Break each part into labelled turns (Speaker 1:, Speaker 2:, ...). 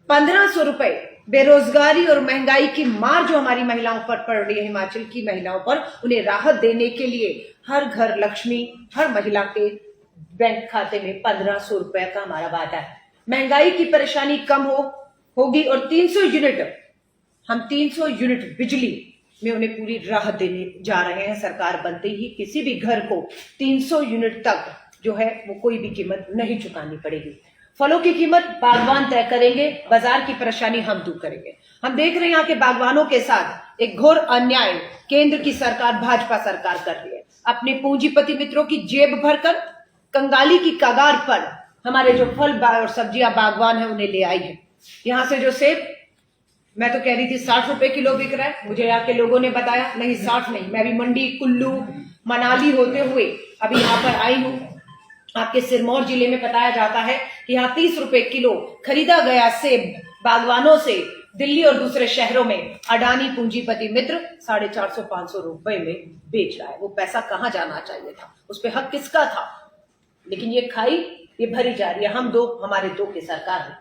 Speaker 1: 1500 रुपए बेरोजगारी और महंगाई की मार जो हमारी महिलाओं पर पड़ रही है, हिमाचल की महिलाओं पर, उन्हें राहत देने के लिए हर घर लक्ष्मी, हर महिला के बैंक खाते में 1500 रुपए का हमारा वादा है। महंगाई की परेशानी कम होगी और 300 यूनिट बिजली में उन्हें पूरी राहत देने जा रहे हैं। सरकार बनते ही किसी भी घर को 300 यूनिट तक जो है वो कोई भी कीमत नहीं चुकानी पड़ेगी। फलों की कीमत बागवान तय करेंगे, बाजार की परेशानी हम दूर करेंगे। हम देख रहे हैं यहाँ के बागवानों के साथ एक घोर अन्याय केंद्र की सरकार, भाजपा सरकार कर रही है। अपने पूंजीपति मित्रों की जेब भरकर कंगाली की कगार पर हमारे जो फल और सब्जियां बागवान है उन्हें ले आई है। यहां से जो सेब, मैं तो कह रही थी 60 रुपए किलो बिक रहा है, मुझे यहाँ के लोगों ने बताया नहीं 60 नहीं, मैं भी मंडी कुल्लू मनाली होते हुए अभी यहाँ पर आई हूँ। आपके सिरमौर जिले में बताया जाता है कि यहाँ 30 रुपए किलो खरीदा गया सेब बागवानों से दिल्ली और दूसरे शहरों में अडानी पूंजीपति मित्र 450-500 रुपए में बेच रहा है। वो पैसा कहाँ जाना चाहिए था, उस पर हक किसका था? लेकिन ये खाई ये भरी जा रही है, हमारे दो की सरकार है।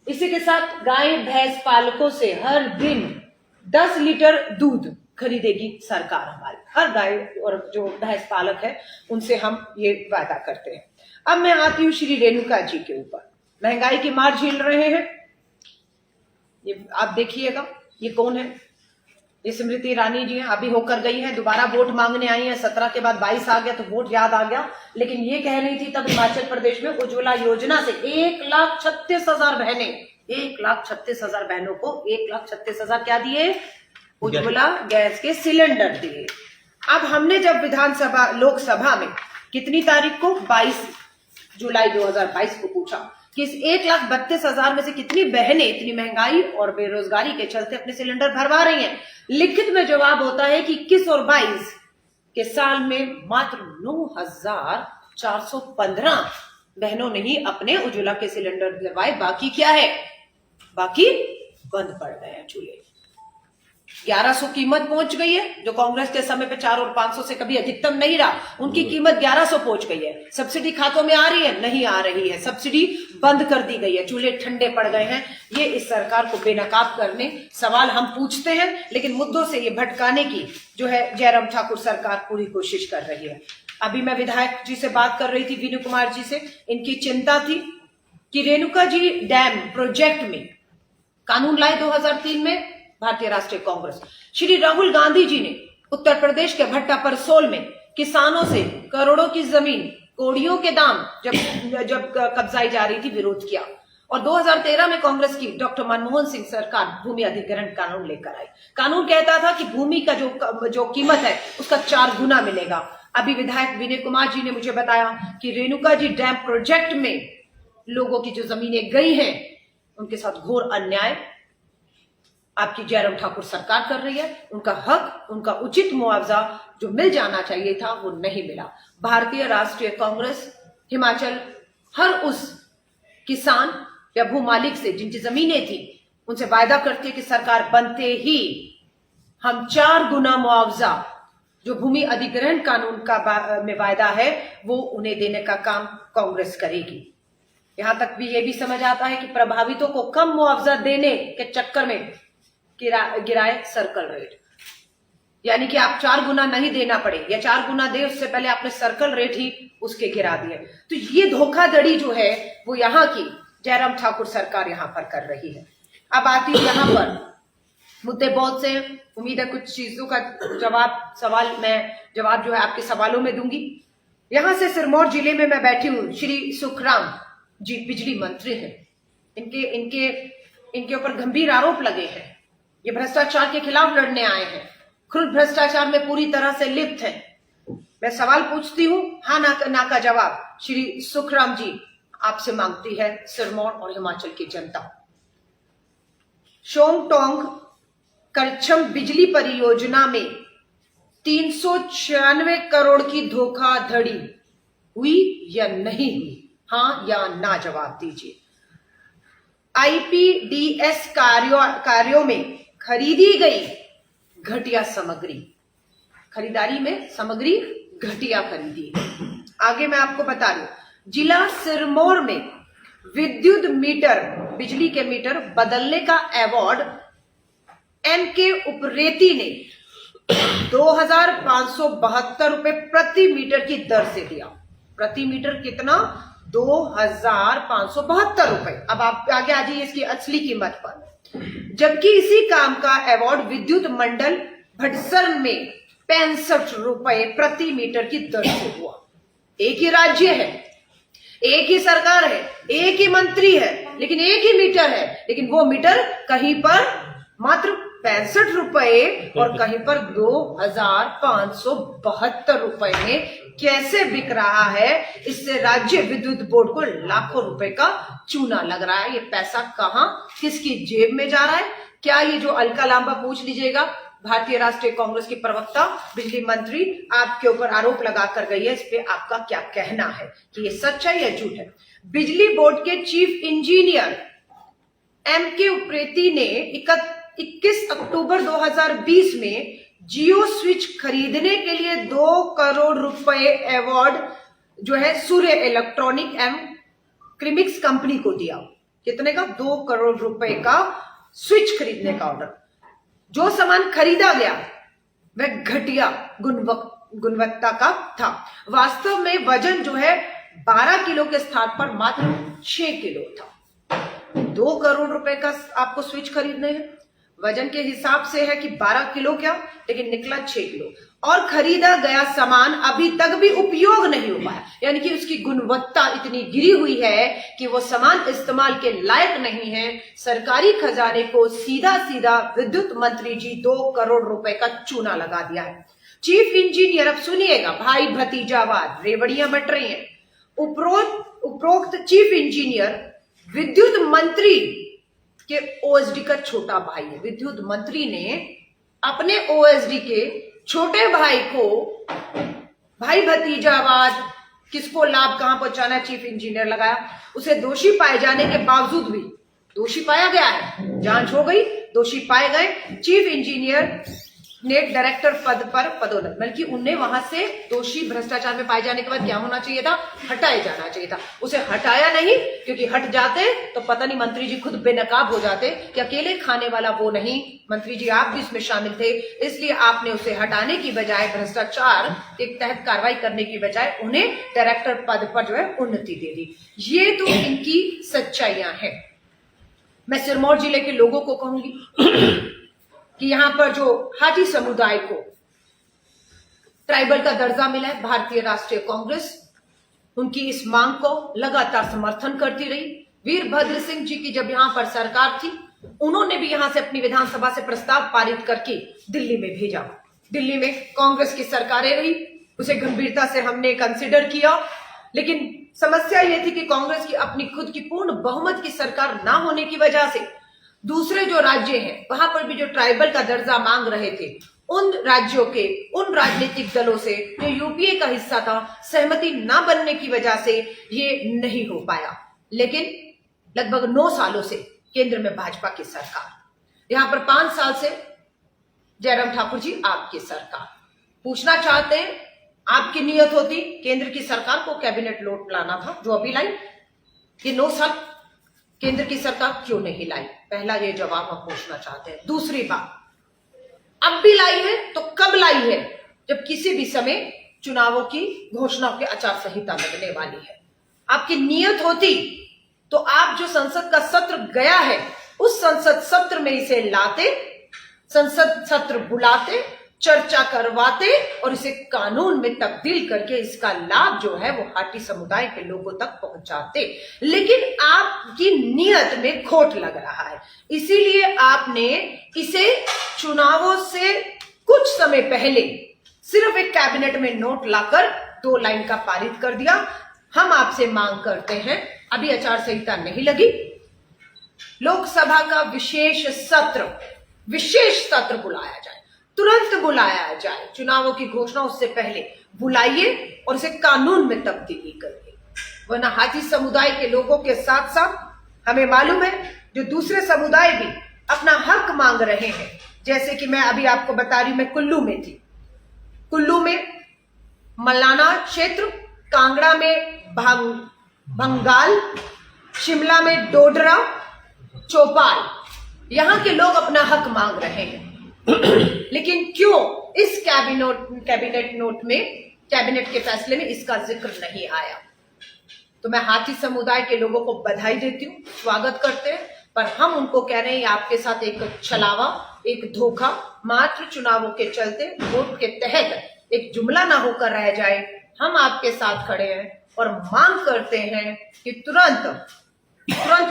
Speaker 1: इसी के साथ गाय भैंस पालकों से हर दिन 10 लीटर दूध खरीदेगी सरकार हमारी, हर गाय और जो भैंस पालक है उनसे हम ये वादा करते हैं। अब मैं आती हूँ श्री रेणुका जी के ऊपर। महंगाई की मार झेल रहे हैं, ये आप देखिएगा ये कौन है, ये स्मृति ईरानी जी हैं, अभी होकर गई है, दोबारा वोट मांगने आई है। 17 के बाद 22 आ गया तो वोट याद आ गया। लेकिन ये कह रही थी तब हिमाचल प्रदेश में उज्ज्वला योजना से 1,36,000 बहनें, 1,36,000 बहनों को 1,36,000 क्या दिए? उज्ज्वला गैस के सिलेंडर दिए। अब हमने जब विधानसभा लोकसभा में कितनी तारीख को 22 जुलाई 2022 को पूछा कि इस 1,32,000 में से कितनी बहनें इतनी महंगाई और बेरोजगारी के चलते अपने सिलेंडर भरवा रही हैं, लिखित में जवाब होता है कि 21 और 22 के साल में मात्र 9,415 बहनों ने ही अपने उज्ज्वला के सिलेंडर भरवाए। बाकी क्या है? बाकी बंद पड़ गए हैं चूल्हे। 1100 कीमत पहुंच गई है, जो कांग्रेस के समय पे 4 और 500 से कभी अधिकतम नहीं रहा, उनकी कीमत 1100 पहुंच गई है। सब्सिडी खातों में आ रही है? नहीं आ रही है, सब्सिडी बंद कर दी गई है, चूल्हे ठंडे पड़ गए हैं। ये इस सरकार को बेनकाब करने सवाल हम पूछते हैं, लेकिन मुद्दों से ये भटकाने की जो है जयराम ठाकुर सरकार पूरी कोशिश कर रही है। अभी मैं विधायक जी से बात कर रही थी, विनू कुमार जी से, इनकी चिंता थी कि रेणुका जी डैम प्रोजेक्ट में कानून लाए 2003 में भारतीय राष्ट्रीय कांग्रेस। श्री राहुल गांधी जी ने उत्तर प्रदेश के भट्टा परसोल में किसानों से करोड़ों की जमीन कोड़ियों के दाम जब कब्जाई जा रही थी विरोध किया। और 2013 में कांग्रेस की डॉक्टर मनमोहन सिंह सरकार भूमि अधिग्रहण कानून लेकर आई। कानून कहता था कि भूमि का जो कीमत है उसका 4 गुना मिलेगा। अभी विधायक विनय कुमार जी ने मुझे बताया कि रेणुका जी डैम प्रोजेक्ट में लोगों की जो जमीनें गई हैं उनके साथ घोर अन्याय आपकी जयराम ठाकुर सरकार कर रही है। उनका हक, उनका उचित मुआवजा जो मिल जाना चाहिए था वो नहीं मिला। भारतीय राष्ट्रीय कांग्रेस हिमाचल हर उस किसान या भू मालिक से जिनकी जमीनें थी उनसे वायदा करती है कि सरकार बनते ही हम 4 गुना मुआवजा जो भूमि अधिग्रहण कानून का में वायदा है वो उन्हें देने का काम कांग्रेस करेगी। यहां तक भी ये भी समझ आता है कि प्रभावितों को कम मुआवजा देने के चक्कर में गिराए सर्कल रेट, यानी कि आप 4 गुना नहीं देना पड़े या 4 गुना दे उससे पहले आपने सर्कल रेट ही उसके गिरा दिए। तो ये धोखाधड़ी जो है वो यहाँ की जयराम ठाकुर सरकार यहाँ पर कर रही है। अब आती है यहाँ पर मुद्दे बहुत से हैं, उम्मीद है कुछ चीजों का जवाब जो है आपके सवालों में दूंगी। यहां से सिरमौर जिले में मैं बैठी हूँ, श्री सुखराम जी बिजली मंत्री हैं, इनके ऊपर गंभीर आरोप लगे हैं। ये भ्रष्टाचार के खिलाफ लड़ने आए हैं, खुद भ्रष्टाचार में पूरी तरह से लिप्त हैं। मैं सवाल पूछती हूँ, हाँ ना का जवाब श्री सुखराम जी आपसे मांगती है सिरमौर और हिमाचल की जनता। शोमटोंग करछम बिजली परियोजना में 396 करोड़ की धोखाधड़ी हुई या नहीं हुई? हाँ या ना जवाब दीजिए। आईपीडीएस कार्यों में खरीदी गई घटिया सामग्री, खरीदारी में सामग्री घटिया खरीदी है। आगे मैं आपको बता रही हूं, जिला सिरमौर में विद्युत मीटर, बिजली के मीटर बदलने का अवार्ड एमके उप्रेती ने 2572 रुपए प्रति मीटर की दर से दिया। प्रति मीटर कितना? 2572 रुपए। अब आप आगे आ जाइए इसकी असली कीमत पर। जबकि इसी काम का अवार्ड विद्युत मंडल भटसर में 65 रुपए प्रति मीटर की दर से हुआ। एक ही राज्य है, एक ही सरकार है, एक ही मंत्री है, लेकिन एक ही मीटर है, लेकिन वो मीटर कहीं पर मात्र 65 रुपए और कहीं पर 2572 रुपए में कैसे बिक रहा है। इससे राज्य विद्युत बोर्ड को लाखों रुपए का चूना लग रहा है। ये पैसा कहां, किसकी जेब में जा रहा है? क्या ये जो अलका लांबा पूछ लीजिएगा, भारतीय राष्ट्रीय कांग्रेस की प्रवक्ता बिजली मंत्री आपके ऊपर आरोप लगा कर गई है, इस पे आपका क्या कहना है कि ये सच है या झूठ है? बिजली बोर्ड के चीफ इंजीनियर एमके उप्रेती ने 21 अक्टूबर 2020 में जियो स्विच खरीदने के लिए 2 करोड़ रुपए अवार्ड जो है सूर्य इलेक्ट्रॉनिक एवं क्रिमिक्स कंपनी को दिया। कितने का? 2 करोड़ रुपए का स्विच खरीदने का ऑर्डर। जो सामान खरीदा गया वह घटिया गुणवत्ता का था। वास्तव में वजन जो है 12 किलो के स्थान पर मात्र 6 किलो था। 2 करोड़ रुपए का आपको स्विच खरीदने हैं, वजन के हिसाब से है कि 12 किलो क्या, लेकिन निकला 6 किलो। और खरीदा गया सामान अभी तक भी उपयोग नहीं हो पाया, यानी कि उसकी गुणवत्ता इतनी गिरी हुई है कि वो सामान इस्तेमाल के लायक नहीं है। सरकारी खजाने को सीधा सीधा विद्युत मंत्री जी 2 करोड़ रुपए का चूना लगा दिया है। चीफ इंजीनियर, अब सुनिएगा, भाई भतीजावाद, रेवड़ियां बट रही हैं। उपरोक्त चीफ इंजीनियर विद्युत मंत्री के ओएसडी का छोटा भाई है। विद्युत मंत्री ने अपने ओएसडी के छोटे भाई को भाई भतीजावाद, किसको लाभ कहां पहुंचाना चीफ इंजीनियर लगाया। उसे दोषी पाए जाने के बावजूद भी, दोषी पाया गया है, जांच हो गई, दोषी पाए गए, चीफ इंजीनियर ने डायरेक्टर पद पर पदोन्नत, बल्कि उन्हें वहां से दोषी भ्रष्टाचार में पाए जाने के बाद क्या होना चाहिए था? हटाए जाना चाहिए था। उसे हटाया नहीं, क्योंकि हट जाते तो पता नहीं मंत्री जी खुद बेनकाब हो जाते कि अकेले खाने वाला वो नहीं, मंत्री जी आप भी इसमें शामिल थे, इसलिए आपने उसे हटाने की बजाय, भ्रष्टाचार के तहत कार्रवाई करने की बजाय उन्हें डायरेक्टर पद पर जो है उन्नति दे दी। ये तो इनकी सच्चाइयां हैं। मैं सिरमौर जिले के लोगों को कहूंगी कि यहां पर जो हाटी समुदाय को ट्राइबल का दर्जा मिला है, भारतीय राष्ट्रीय कांग्रेस उनकी इस मांग को लगातार समर्थन करती रही। वीरभद्र सिंह जी की जब यहां पर सरकार थी, उन्होंने भी यहां से अपनी विधानसभा से प्रस्ताव पारित करके दिल्ली में भेजा। दिल्ली में कांग्रेस की सरकारें रही, उसे गंभीरता से हमने कंसिडर किया, लेकिन समस्या यह थी कि कांग्रेस की अपनी खुद की पूर्ण बहुमत की सरकार ना होने की वजह से दूसरे जो राज्य हैं वहां पर भी जो ट्राइबल का दर्जा मांग रहे थे, उन राज्यों के उन राजनीतिक दलों से जो यूपीए का हिस्सा था, सहमति ना बनने की वजह से ये नहीं हो पाया। लेकिन लगभग 9 सालों से केंद्र में भाजपा की सरकार, यहां पर 5 साल से जयराम ठाकुर जी आपकी सरकार। पूछना चाहते हैं, आपकी नियत होती केंद्र की सरकार को कैबिनेट लोट लाना था, जो अभी लाई, ये 9 साल केंद्र की सरकार क्यों नहीं लाई? पहला ये जवाब हम पूछना चाहते हैं। दूसरी बात, अब भी लाई है तो कब लाई है? जब किसी भी समय चुनावों की घोषणाओं की आचार संहिता लगने वाली है। आपकी नियत होती तो आप जो संसद का सत्र गया है, उस संसद सत्र में इसे लाते, संसद सत्र बुलाते, चर्चा करवाते और इसे कानून में तब्दील करके इसका लाभ जो है वो हाटी समुदाय के लोगों तक पहुंचाते। लेकिन आपकी नियत में खोट लग रहा है, इसीलिए आपने इसे चुनावों से कुछ समय पहले सिर्फ एक कैबिनेट में नोट लाकर 2 लाइन का पारित कर दिया। हम आपसे मांग करते हैं, अभी आचार संहिता नहीं लगी, लोकसभा का विशेष सत्र बुलाया जाए, तुरंत बुलाया जाए, चुनावों की घोषणा उससे पहले बुलाइए और इसे कानून में तब्दीली करिए। वरना हाटी समुदाय के लोगों के साथ साथ हमें मालूम है जो दूसरे समुदाय भी अपना हक मांग रहे हैं। जैसे कि मैं अभी आपको बता रही हूं, मैं कुल्लू में थी, कुल्लू में मल्लाना क्षेत्र, कांगड़ा में बंगाल, शिमला में डोडरा, चौपाल, यहां के लोग अपना हक मांग रहे हैं। लेकिन क्यों इस कैबिनेट के फैसले में इसका जिक्र नहीं आया? तो मैं हाथी समुदाय के लोगों को बधाई देती हूँ, स्वागत करते हैं, पर हम उनको कह रहे हैं आपके साथ एक छलावा, एक धोखा, मात्र चुनावों के चलते वोट के तहत एक जुमला ना होकर रह जाए। हम आपके साथ खड़े हैं और मांग करते हैं कि तुरंत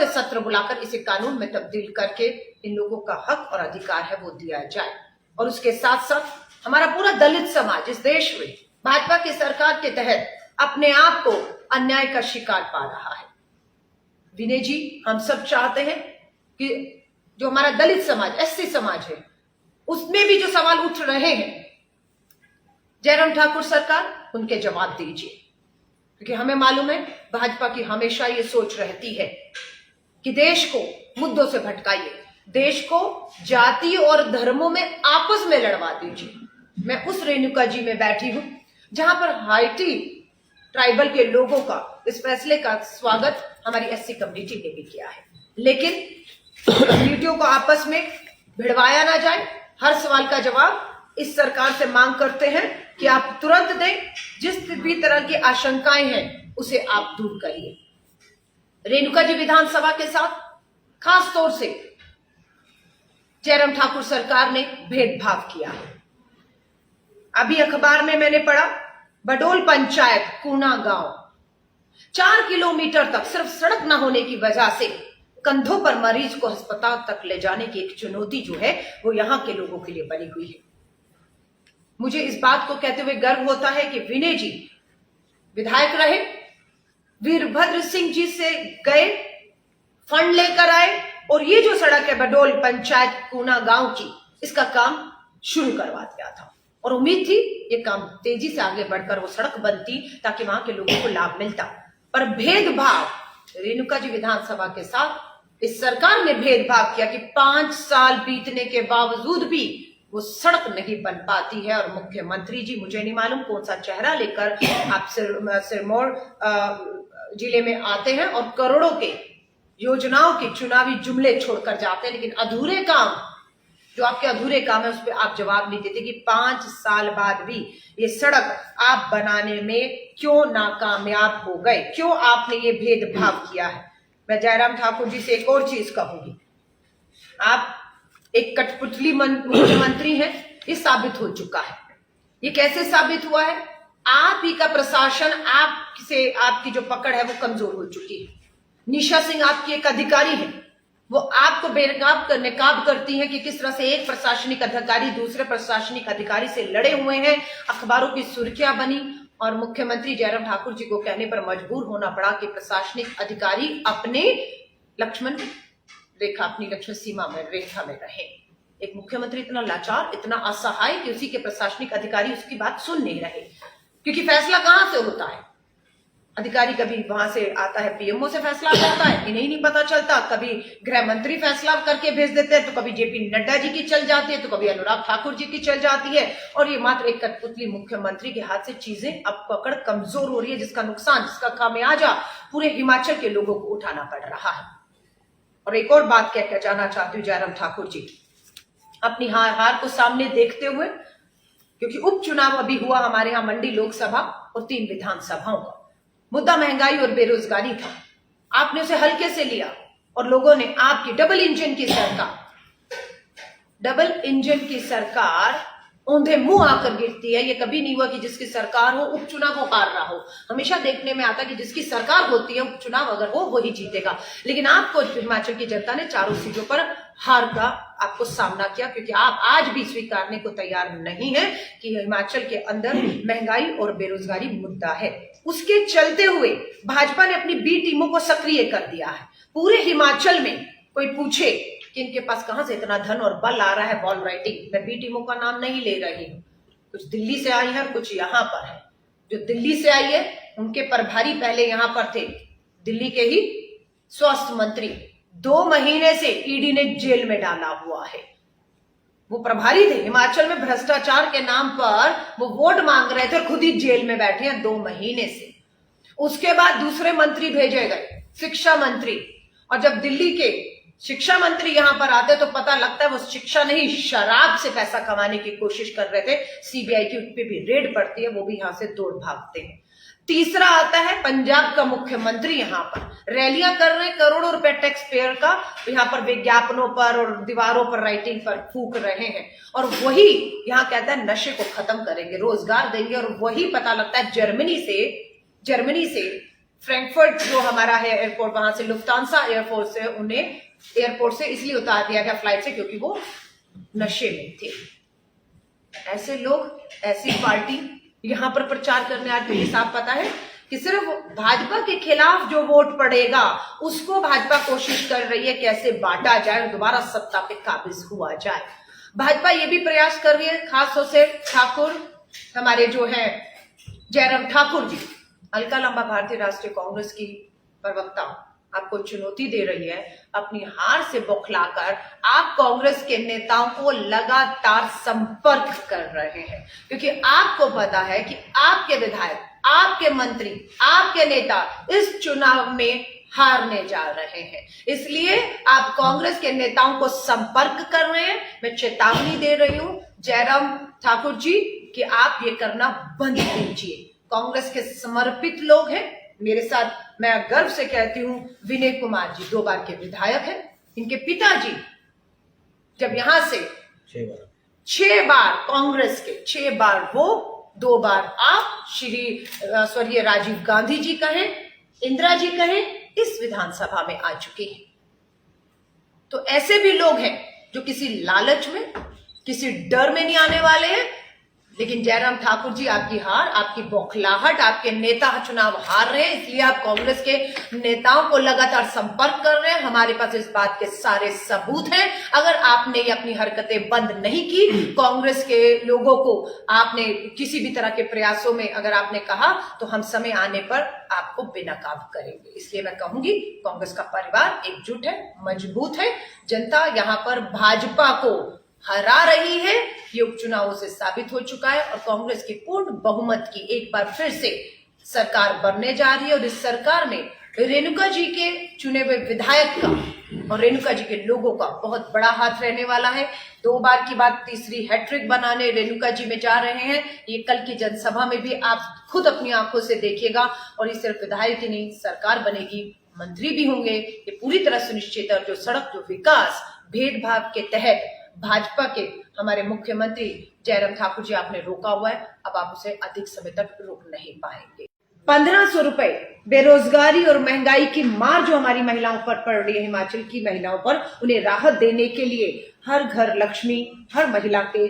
Speaker 1: सत्र बुलाकर इसे कानून में तब्दील करके इन लोगों का हक और अधिकार है वो दिया जाए। और उसके साथ साथ हमारा पूरा दलित समाज इस देश में भाजपा की सरकार के तहत अपने आप को अन्याय का शिकार पा रहा है। विनय जी, हम सब चाहते हैं कि जो हमारा दलित समाज, एससी समाज है, उसमें भी जो सवाल उठ रहे हैं, जयराम ठाकुर सरकार उनके जवाब दीजिए। क्योंकि हमें मालूम है भाजपा की हमेशा ये सोच रहती है कि देश को मुद्दों से भटकाइए, देश को जाति और धर्मों में आपस में लड़वा दीजिए। मैं उस रेणुका जी में बैठी हूं जहां पर हाइटी ट्राइबल के लोगों का इस फैसले का स्वागत हमारी एससी कम्युनिटी ने भी किया है। लेकिन कम्युनिटियों को आपस में भिड़वाया ना जाए। हर सवाल का जवाब इस सरकार से मांग करते हैं कि आप तुरंत दें। जिस भी तरह की आशंकाएं हैं उसे आप दूर करिए। रेणुका जी विधानसभा के साथ खास तौर से जयराम ठाकुर सरकार ने भेदभाव किया है। अभी अखबार में मैंने पढ़ा, बडोल पंचायत कूना गांव 4 किलोमीटर तक सिर्फ सड़क न होने की वजह से कंधों पर मरीज को अस्पताल तक ले जाने की एक चुनौती जो है वो यहां के लोगों के लिए बनी हुई है। मुझे इस बात को कहते हुए गर्व होता है कि विनय जी विधायक रहे, वीरभद्र सिंह जी से गए, फंड लेकर आए और ये जो सड़क है बडोल पंचायत कूना गांव की, इसका काम शुरू करवा दिया था। और उम्मीद थी ये काम तेजी से आगे बढ़कर वो सड़क बनती ताकि वहां के लोगों को लाभ मिलता। पर भेदभाव रेणुका जी विधानसभा के साथ इस सरकार ने भेदभाव किया कि 5 साल बीतने के बावजूद भी वो सड़क नहीं बन पाती है। और मुख्यमंत्री जी, मुझे नहीं मालूम कौन सा चेहरा लेकर आप सिरमौर जिले में आते हैं और करोड़ों के योजनाओं के चुनावी जुमले छोड़कर जाते हैं, लेकिन अधूरे काम, जो आपके अधूरे काम है उस पर आप जवाब नहीं देते कि 5 साल बाद भी ये सड़क आप बनाने में क्यों नाकामयाब हो गए, क्यों आपने ये भेदभाव किया है। मैं जयराम ठाकुर जी से एक और चीज कहूंगी, आप एक कठपुतली मुख्यमंत्री हैं, ये साबित हो चुका है। ये कैसे साबित हुआ है? आप ही का प्रशासन, आपकी जो पकड़ है वो कमजोर हो चुकी है। निशा सिंह आपकी एक अधिकारी है, वो आपको बेनकाब करती है कि किस तरह से एक प्रशासनिक अधिकारी दूसरे प्रशासनिक अधिकारी से लड़े हुए हैं। अखबारों की सुर्खियां बनी और मुख्यमंत्री जयराम ठाकुर जी को कहने पर मजबूर होना पड़ा कि प्रशासनिक अधिकारी अपनी लक्ष्मण सीमा में रेखा में रहे। एक मुख्यमंत्री इतना लाचार, इतना असहाय कि उसी के प्रशासनिक अधिकारी उसकी बात सुन नहीं रहे। क्योंकि फैसला कहां से होता है? अधिकारी कभी वहां से आता है, पीएमओ से फैसला करता है, इन्हें ही नहीं पता चलता। कभी गृह मंत्री फैसला करके भेज देते हैं, तो कभी जेपी नड्डा जी की चल जाती है, तो कभी अनुराग ठाकुर जी की चल जाती है। और ये मात्र एक कठपुतली मुख्यमंत्री के हाथ से चीजें अब पकड़ कमजोर हो रही है, जिसका नुकसान, जिसका खामियाजा पूरे हिमाचल के लोगों को उठाना पड़ रहा है। और एक और बात कहकर जाना चाहती हूँ, जयराम ठाकुर जी अपनी हार को सामने देखते हुए, क्योंकि उपचुनाव अभी हुआ हमारे यहाँ मंडी लोकसभा और 3 विधानसभाओं का, मुद्दा महंगाई और बेरोजगारी था। आपने उसे हल्के से लिया और लोगों ने आपकी डबल इंजन की सरकार औंधे मुंह आकर गिरती है। ये कभी नहीं हुआ कि जिसकी सरकार हो उपचुनाव वो हार रहा हो। हमेशा देखने में आता कि जिसकी सरकार होती है उपचुनाव अगर हो वही जीतेगा। लेकिन आपको हिमाचल की जनता ने 4 सीटों पर हार का आपको सामना किया, क्योंकि आप आज भी स्वीकारने को तैयार नहीं है कि हिमाचल के अंदर महंगाई और बेरोजगारी मुद्दा है। उसके चलते हुए भाजपा ने अपनी बी टीमों को सक्रिय कर दिया है। पूरे हिमाचल में कोई पूछे कि इनके पास कहां से इतना धन और बल आ रहा है बॉल राइटिंग, मैं बी टीमों का नाम नहीं ले रही हूं, कुछ दिल्ली से आई है, कुछ यहां पर है। जो दिल्ली से आई है उनके प्रभारी पहले यहां पर थे, दिल्ली के ही स्वास्थ्य मंत्री, 2 महीने से ईडी ने जेल में डाला हुआ है। वो प्रभारी थे, हिमाचल में भ्रष्टाचार के नाम पर वो वोट मांग रहे थे, खुद ही जेल में बैठे हैं 2 महीने से। उसके बाद दूसरे मंत्री भेजे गए, शिक्षा मंत्री, और जब दिल्ली के शिक्षा मंत्री यहां पर आते तो पता लगता है वो शिक्षा नहीं शराब से पैसा कमाने की कोशिश कर रहे थे। सीबीआई की उन पे भी रेड पड़ती है, वो भी यहां से दौड़ भागते हैं। तीसरा आता है पंजाब का मुख्यमंत्री, यहां पर रैलियां कर रहे हैं, करोड़ों रुपए टैक्स पेयर का यहां पर विज्ञापनों पर और दीवारों पर राइटिंग पर फूक रहे हैं, और वही यहां कहता है नशे को खत्म करेंगे, रोजगार देंगे, और वही पता लगता है जर्मनी से फ्रैंकफर्ट जो हमारा है एयरपोर्ट, वहां से लुफ्तांसा एयरफोर्स से उन्हें एयरपोर्ट से इसलिए उतार दिया गया फ्लाइट से क्योंकि वो नशे में थे। ऐसे लोग, ऐसी पार्टी यहां पर प्रचार करने आते हैं। साफ पता है कि सिर्फ भाजपा के खिलाफ जो वोट पड़ेगा उसको भाजपा कोशिश कर रही है कैसे बांटा जाए, दोबारा सत्ता पे काबिज हुआ जाए। भाजपा ये भी प्रयास कर रही है, खासतौर से ठाकुर हमारे जो है जयराम ठाकुर जी, अलका लंबा भारतीय राष्ट्रीय कांग्रेस की प्रवक्ता, आपको चुनौती दे रही है अपनी हार से बौखलाकर आप कांग्रेस के नेताओं को लगातार संपर्क कर रहे हैं, क्योंकि आपको पता है कि आपके विधायक, आपके मंत्री, आपके नेता इस चुनाव में हारने जा रहे हैं, इसलिए आप कांग्रेस के नेताओं को संपर्क कर रहे हैं। मैं चेतावनी दे रही हूं जयराम ठाकुर जी कि आप ये करना बंद कीजिए। कांग्रेस के समर्पित लोग हैं, मेरे साथ मैं गर्व से कहती हूं विनय कुमार जी 2 बार के विधायक हैं, इनके पिताजी जब यहां से 6 बार कांग्रेस के 6 बार वो, 2 बार आप, श्री स्वर्गीय राजीव गांधी जी कहें, इंदिरा जी कहें, इस विधानसभा में आ चुके हैं। तो ऐसे भी लोग हैं जो किसी लालच में, किसी डर में नहीं आने वाले हैं। लेकिन जयराम ठाकुर जी, आपकी हार, आपकी बौखलाहट, आपके नेता चुनाव हार रहे हैं, इसलिए आप कांग्रेस के नेताओं को लगातार संपर्क कर रहे हैं। हमारे पास इस बात के सारे सबूत हैं। अगर आपने ये अपनी हरकतें बंद नहीं की, कांग्रेस के लोगों को आपने किसी भी तरह के प्रयासों में अगर आपने कहा, तो हम समय आने पर आपको बेनकाब करेंगे। इसलिए मैं कहूंगी कांग्रेस का परिवार एकजुट है, मजबूत है। जनता यहां पर भाजपा को हरा रही है, ये उपचुनावों से साबित हो चुका है, और कांग्रेस की पूर्ण बहुमत की एक बार फिर से सरकार बनने जा रही है। और इस सरकार में रेणुका जी के चुने हुए विधायक का और रेणुका जी के लोगों का बहुत बड़ा हाथ रहने वाला है। 2 बार की बात तीसरी हैट्रिक बनाने रेणुका जी में जा रहे हैं। ये कल की जनसभा में भी आप खुद अपनी आंखों से देखिएगा। और ये सिर्फ विधायक ही नहीं, सरकार बनेगी, मंत्री भी होंगे, ये पूरी तरह सुनिश्चित है। और जो सड़क, जो विकास भेदभाव के तहत भाजपा के हमारे मुख्यमंत्री जयराम ठाकुर जी आपने रोका हुआ है, अब आप उसे अधिक समय तक रोक नहीं पाएंगे। 1500 रुपए बेरोजगारी और महंगाई की मार जो हमारी महिलाओं पर पड़ रही है, हिमाचल की महिलाओं पर, उन्हें राहत देने के लिए हर घर लक्ष्मी, हर महिला के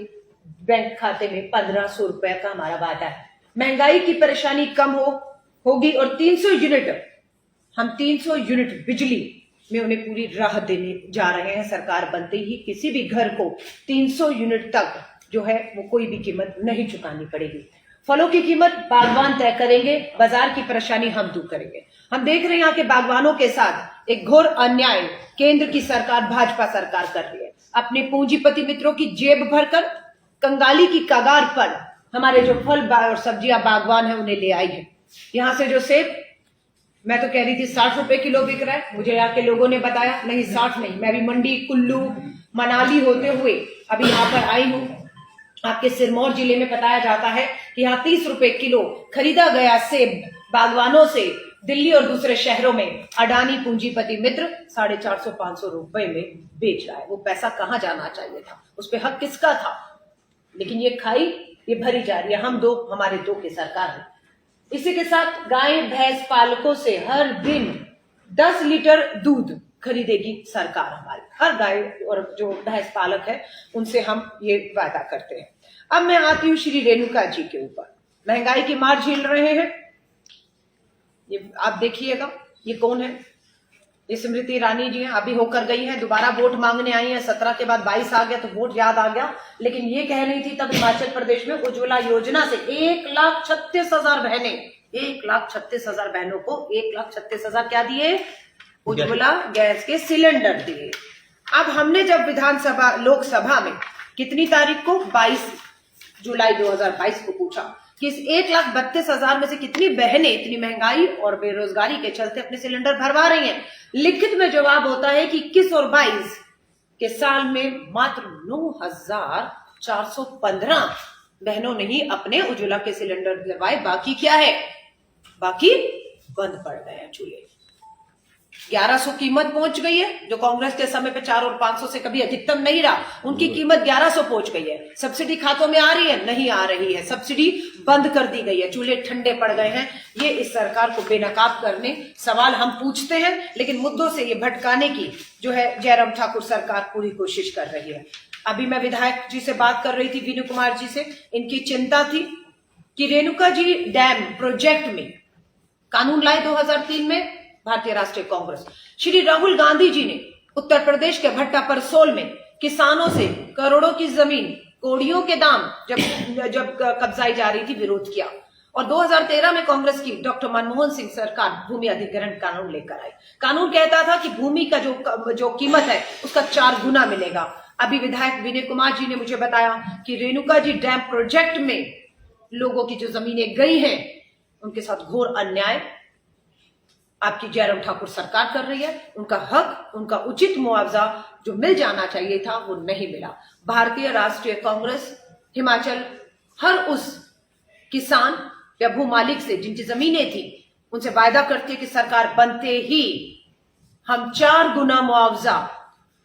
Speaker 1: बैंक खाते में 1500 रुपए का हमारा वादा है। महंगाई की परेशानी कम होगी और 300 यूनिट, हम 300 यूनिट बिजली में उन्हें पूरी राहत देने जा रहे हैं। सरकार बनते ही किसी भी घर को 300 यूनिट तक जो है वो कोई भी कीमत नहीं चुकानी पड़ेगी। फलों की कीमत बागवान तय करेंगे, बाजार की परेशानी हम दूर करेंगे। हम देख रहे हैं यहाँ के बागवानों के साथ एक घोर अन्याय केंद्र की सरकार, भाजपा सरकार कर रही है। अपने पूंजीपति मित्रों की जेब भरकर कंगाली की कगार पर हमारे जो फल और सब्जियां बागवान है उन्हें ले आई है। यहाँ से जो सेब, मैं तो कह रही थी 60 रुपए किलो बिक रहा है, मुझे यहाँ के लोगों ने बताया नहीं 60 नहीं, मैं भी मंडी, कुल्लू, मनाली होते हुए अभी यहाँ पर आई हूँ। आपके सिरमौर जिले में बताया जाता है कि यहाँ 30 रुपए किलो खरीदा गया सेब बागवानों से दिल्ली और दूसरे शहरों में अडानी पूंजीपति मित्र 450-500 रुपए में बेच रहा है। वो पैसा कहाँ जाना चाहिए था, उस पर हक किसका था? लेकिन ये खाई, ये भरी जा रही है। हम दो, हमारे दो की सरकार है। इसी के साथ गाय भैंस पालकों से हर दिन 10 लीटर दूध खरीदेगी सरकार हमारी। हर गाय और जो भैंस पालक है उनसे हम ये वादा करते हैं। अब मैं आती हूँ श्री रेणुका जी के ऊपर। महंगाई की मार झेल रहे हैं, ये आप देखिएगा। ये कौन है? ये स्मृति ईरानी जी हैं, अभी होकर गई हैं, दोबारा वोट मांगने आई हैं। 17 के बाद 22 आ गया तो वोट याद आ गया। लेकिन ये कह रही थी तब हिमाचल प्रदेश में उज्ज्वला योजना से 1,36,000 बहनें, 1,36,000 बहनों को 1,36,000 क्या दिए? उज्ज्वला गैस के सिलेंडर दिए। अब हमने जब विधानसभा लोकसभा में कितनी तारीख को 22 जुलाई 2022 को पूछा कि इस 1,32,000 में से कितनी बहनें इतनी महंगाई और बेरोजगारी के चलते अपने सिलेंडर भरवा रही हैं। लिखित में जवाब होता है कि 21 और 22 के साल में मात्र 9,415 बहनों ने ही अपने उज्ज्वला के सिलेंडर भरवाए। बाकी क्या है? बाकी बंद पड़ गए हैं चूल्हे। 1100 कीमत पहुंच गई है, जो कांग्रेस के समय पे 4 और 500 से कभी अधिकतम नहीं रहा, उनकी कीमत 1100 पहुंच गई है। सब्सिडी खातों में आ रही है? नहीं आ रही है, सब्सिडी बंद कर दी गई है, चूल्हे ठंडे पड़ गए हैं। ये इस सरकार को बेनकाब करने सवाल हम पूछते हैं, लेकिन मुद्दों से ये भटकाने की जो है जयराम ठाकुर सरकार पूरी कोशिश कर रही है। अभी मैं विधायक जी से बात कर रही थी, विनय कुमार जी से, इनकी चिंता थी कि रेणुका जी डैम प्रोजेक्ट में कानून लाए 2003 में भारतीय राष्ट्रीय कांग्रेस। श्री राहुल गांधी जी ने उत्तर प्रदेश के भट्टा परसोल में किसानों से करोड़ों की जमीन कोड़ियों के दाम जब कब्जाई जा रही थी, विरोध किया। और 2013 में कांग्रेस की डॉक्टर मनमोहन सिंह सरकार भूमि अधिग्रहण कानून लेकर आई। कानून कहता था कि भूमि का जो कीमत है उसका 4 गुना मिलेगा। अभी विधायक विनय कुमार जी ने मुझे बताया कि रेणुका जी डैम प्रोजेक्ट में लोगों की जो जमीनें गई हैं उनके साथ घोर अन्याय आपकी जयराम ठाकुर सरकार कर रही है। उनका हक, उनका उचित मुआवजा जो मिल जाना चाहिए था वो नहीं मिला। भारतीय राष्ट्रीय कांग्रेस हिमाचल हर उस किसान या भू मालिक से जिनकी जमीनें थी उनसे वायदा करती है कि सरकार बनते ही हम 4 गुना मुआवजा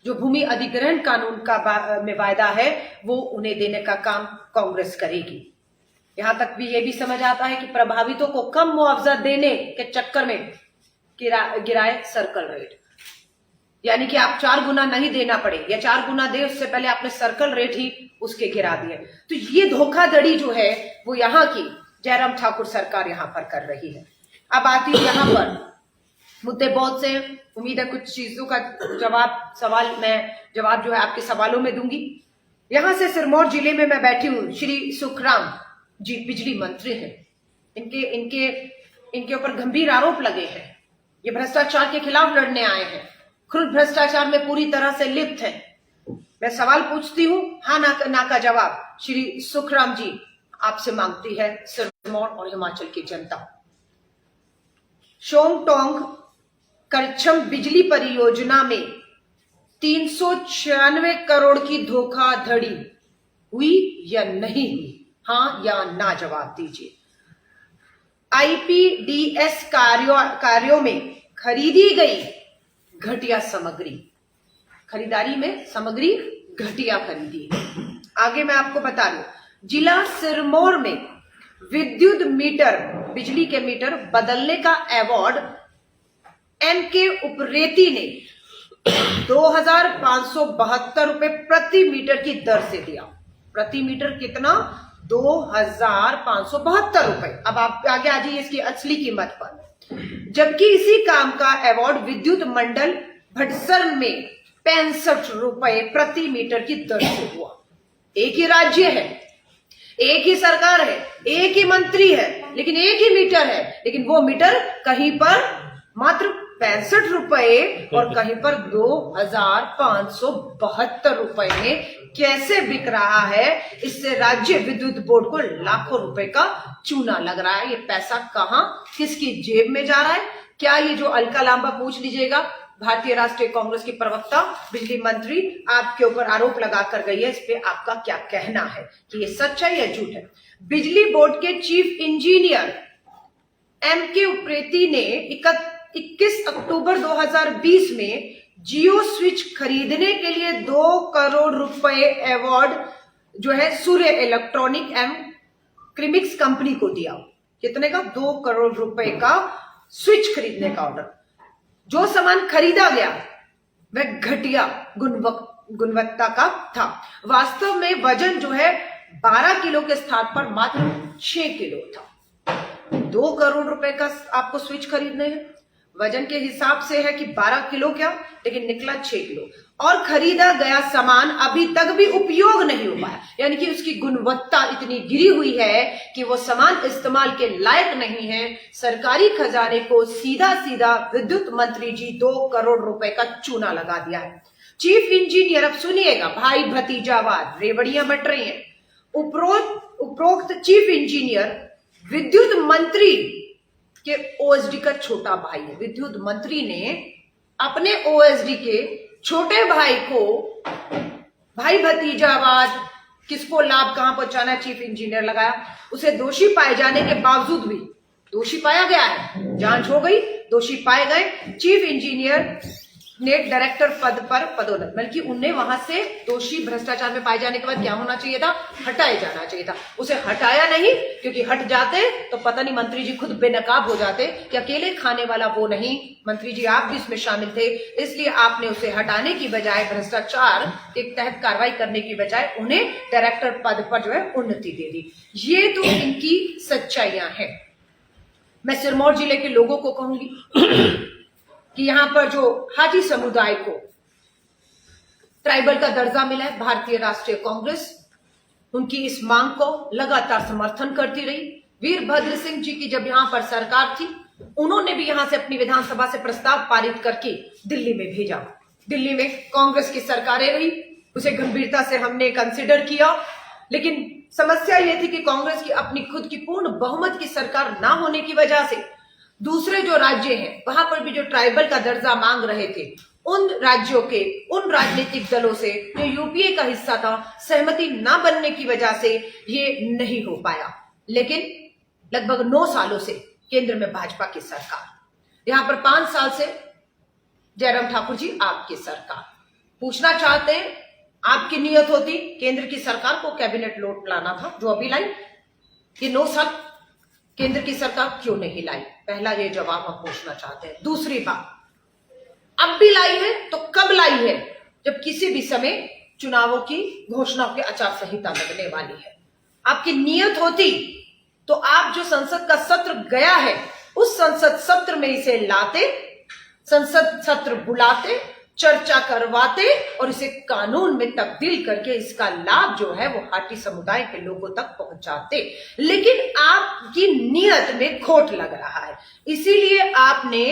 Speaker 1: जो भूमि अधिग्रहण कानून का में वायदा है वो उन्हें देने का काम कांग्रेस करेगी। यहां तक भी ये भी समझ आता है कि प्रभावितों को कम मुआवजा देने के चक्कर में गिराए सर्कल रेट, यानी कि आप 4 गुना नहीं देना पड़े या 4 गुना दे उससे पहले आपने सर्कल रेट ही उसके गिरा दिए। तो ये धोखाधड़ी जो है वो यहाँ की जयराम ठाकुर सरकार यहाँ पर कर रही है। अब आती है यहाँ पर मुद्दे बहुत से हैं, उम्मीद है कुछ चीजों का जवाब जो है आपके सवालों में दूंगी। यहां से सिरमौर जिले में मैं बैठी हूं, श्री सुखराम जी बिजली मंत्री हैं। इनके ऊपर गंभीर आरोप लगे हैं, ये भ्रष्टाचार के खिलाफ लड़ने आए हैं, खुद भ्रष्टाचार में पूरी तरह से लिप्त हैं। मैं सवाल पूछती हूं, हाँ ना का जवाब श्री सुखराम जी आपसे मांगती है सिरमौर और हिमाचल की जनता। शोंगटोंग करछम बिजली परियोजना में 396 करोड़ की धोखाधड़ी हुई या नहीं हुई? हाँ या ना जवाब दीजिए। आईपीडीएस कार्यों में खरीदी गई घटिया सामग्री, खरीदारी में सामग्री घटिया खरीदी। आगे मैं आपको बता दूं, जिला सिरमौर में विद्युत मीटर, बिजली के मीटर बदलने का अवार्ड एमके उपरेती ने 2,572 रुपए प्रति मीटर की दर से दिया। प्रति मीटर कितना? 2,572 रुपए। अब आप आगे आ जाइए इसकी असली कीमत पर। जबकि इसी काम का अवार्ड विद्युत मंडल भटसरन में 65 रुपए प्रति मीटर की दर से हुआ। एक ही राज्य है, एक ही सरकार है, एक ही मंत्री है, लेकिन एक ही मीटर है, लेकिन वो मीटर कहीं पर मात्र 65 रुपए और कहीं पर 2,572 रुपए में कैसे बिक रहा है? इससे राज्य विद्युत बोर्ड को लाखों रुपए का चूना लग रहा है। ये पैसा कहां, किसकी जेब में जा रहा है? क्या ये जो अलका लांबा पूछ लीजिएगा, भारतीय राष्ट्रीय कांग्रेस की प्रवक्ता बिजली मंत्री आपके ऊपर आरोप लगा कर गई है, इस पे आपका क्या कहना है कि ये सच है या झूठ है? बिजली बोर्ड के चीफ इंजीनियर एमके उप्रेती ने 21 अक्टूबर 2020 में जियो स्विच खरीदने के लिए 2 करोड़ रुपए अवार्ड जो है सूर्य इलेक्ट्रॉनिक एवं क्रिमिक्स कंपनी को दिया। कितने का? 2 करोड़ रुपए का स्विच खरीदने का ऑर्डर। जो सामान खरीदा गया वह घटिया गुणवत्ता का था। वास्तव में वजन जो है 12 किलो के स्थान पर मात्र 6 किलो था। 2 करोड़ रुपए का आपको स्विच खरीदने हैं, वजन के हिसाब से है कि 12 किलो क्या, लेकिन निकला 6 किलो। और खरीदा गया सामान अभी तक भी उपयोग नहीं हो पाया, यानी कि उसकी गुणवत्ता इतनी गिरी हुई है कि वो सामान इस्तेमाल के लायक नहीं है। सरकारी खजाने को सीधा सीधा विद्युत मंत्री जी 2 करोड़ रुपए का चूना लगा दिया है। चीफ इंजीनियर, अब सुनिएगा, भाई भतीजावाद, रेवड़ियां बट रही हैं। उपरोक्त चीफ इंजीनियर विद्युत मंत्री के ओएसडी का छोटा भाई है। विद्युत मंत्री ने अपने ओएसडी के छोटे भाई को भाई भतीजावाद, किसको लाभ कहां पहुंचाना, चीफ इंजीनियर लगाया। उसे दोषी पाए जाने के बावजूद भी, दोषी पाया गया है, जांच हो गई, दोषी पाए गए, चीफ इंजीनियर ने डायरेक्टर पद पर पदोन्नत, बल्कि उन्हें वहां से दोषी भ्रष्टाचार में पाए जाने के बाद क्या होना चाहिए था, हटाए जाना चाहिए था। उसे हटाया नहीं, क्योंकि हट जाते तो पता नहीं मंत्री जी खुद बेनकाब हो जाते कि अकेले खाने वाला वो नहीं, मंत्री जी आप भी इसमें शामिल थे, इसलिए आपने उसे हटाने की बजाय, भ्रष्टाचार के तहत कार्रवाई करने की बजाय उन्हें डायरेक्टर पद पर जो है उन्नति दे दी। ये तो इनकी सच्चाइयां हैं। मैं सिरमौर जिले के लोगों को कहूंगी कि यहां पर जो हाजी समुदाय को ट्राइबल का दर्जा मिला है, भारतीय राष्ट्रीय कांग्रेस उनकी इस मांग को लगातार समर्थन करती रही। वीरभद्र सिंह जी की जब यहां पर सरकार थी, उन्होंने भी यहां से अपनी विधानसभा से प्रस्ताव पारित करके दिल्ली में भेजा। दिल्ली में कांग्रेस की सरकारें रही, उसे गंभीरता से हमने कंसिडर किया, लेकिन समस्या यह थी कि कांग्रेस की अपनी खुद की पूर्ण बहुमत की सरकार ना होने की वजह से दूसरे जो राज्य हैं वहां पर भी जो ट्राइबल का दर्जा मांग रहे थे, उन राज्यों के उन राजनीतिक दलों से जो यूपीए का हिस्सा था, सहमति ना बनने की वजह से ये नहीं हो पाया। लेकिन लगभग 9 सालों से केंद्र में भाजपा की सरकार, यहां पर 5 साल से जयराम ठाकुर जी आपकी सरकार। पूछना चाहते हैं, आपकी नियत होती केंद्र की सरकार को कैबिनेट लौट लाना था, जो अभी लाई, ये 9 साल केंद्र की सरकार क्यों नहीं लाई? पहला ये जवाब हम पूछना चाहते हैं। दूसरी बात, अब भी लाई है तो कब लाई है? जब किसी भी समय चुनावों की घोषणाओं की आचार संहिता लगने वाली है। आपकी नियत होती तो आप जो संसद का सत्र गया है, उस संसद सत्र में इसे लाते, संसद सत्र बुलाते, चर्चा करवाते और इसे कानून में तब्दील करके इसका लाभ जो है वो हाटी समुदाय के लोगों तक पहुंचाते। लेकिन आपकी नियत में खोट लग रहा है, इसीलिए आपने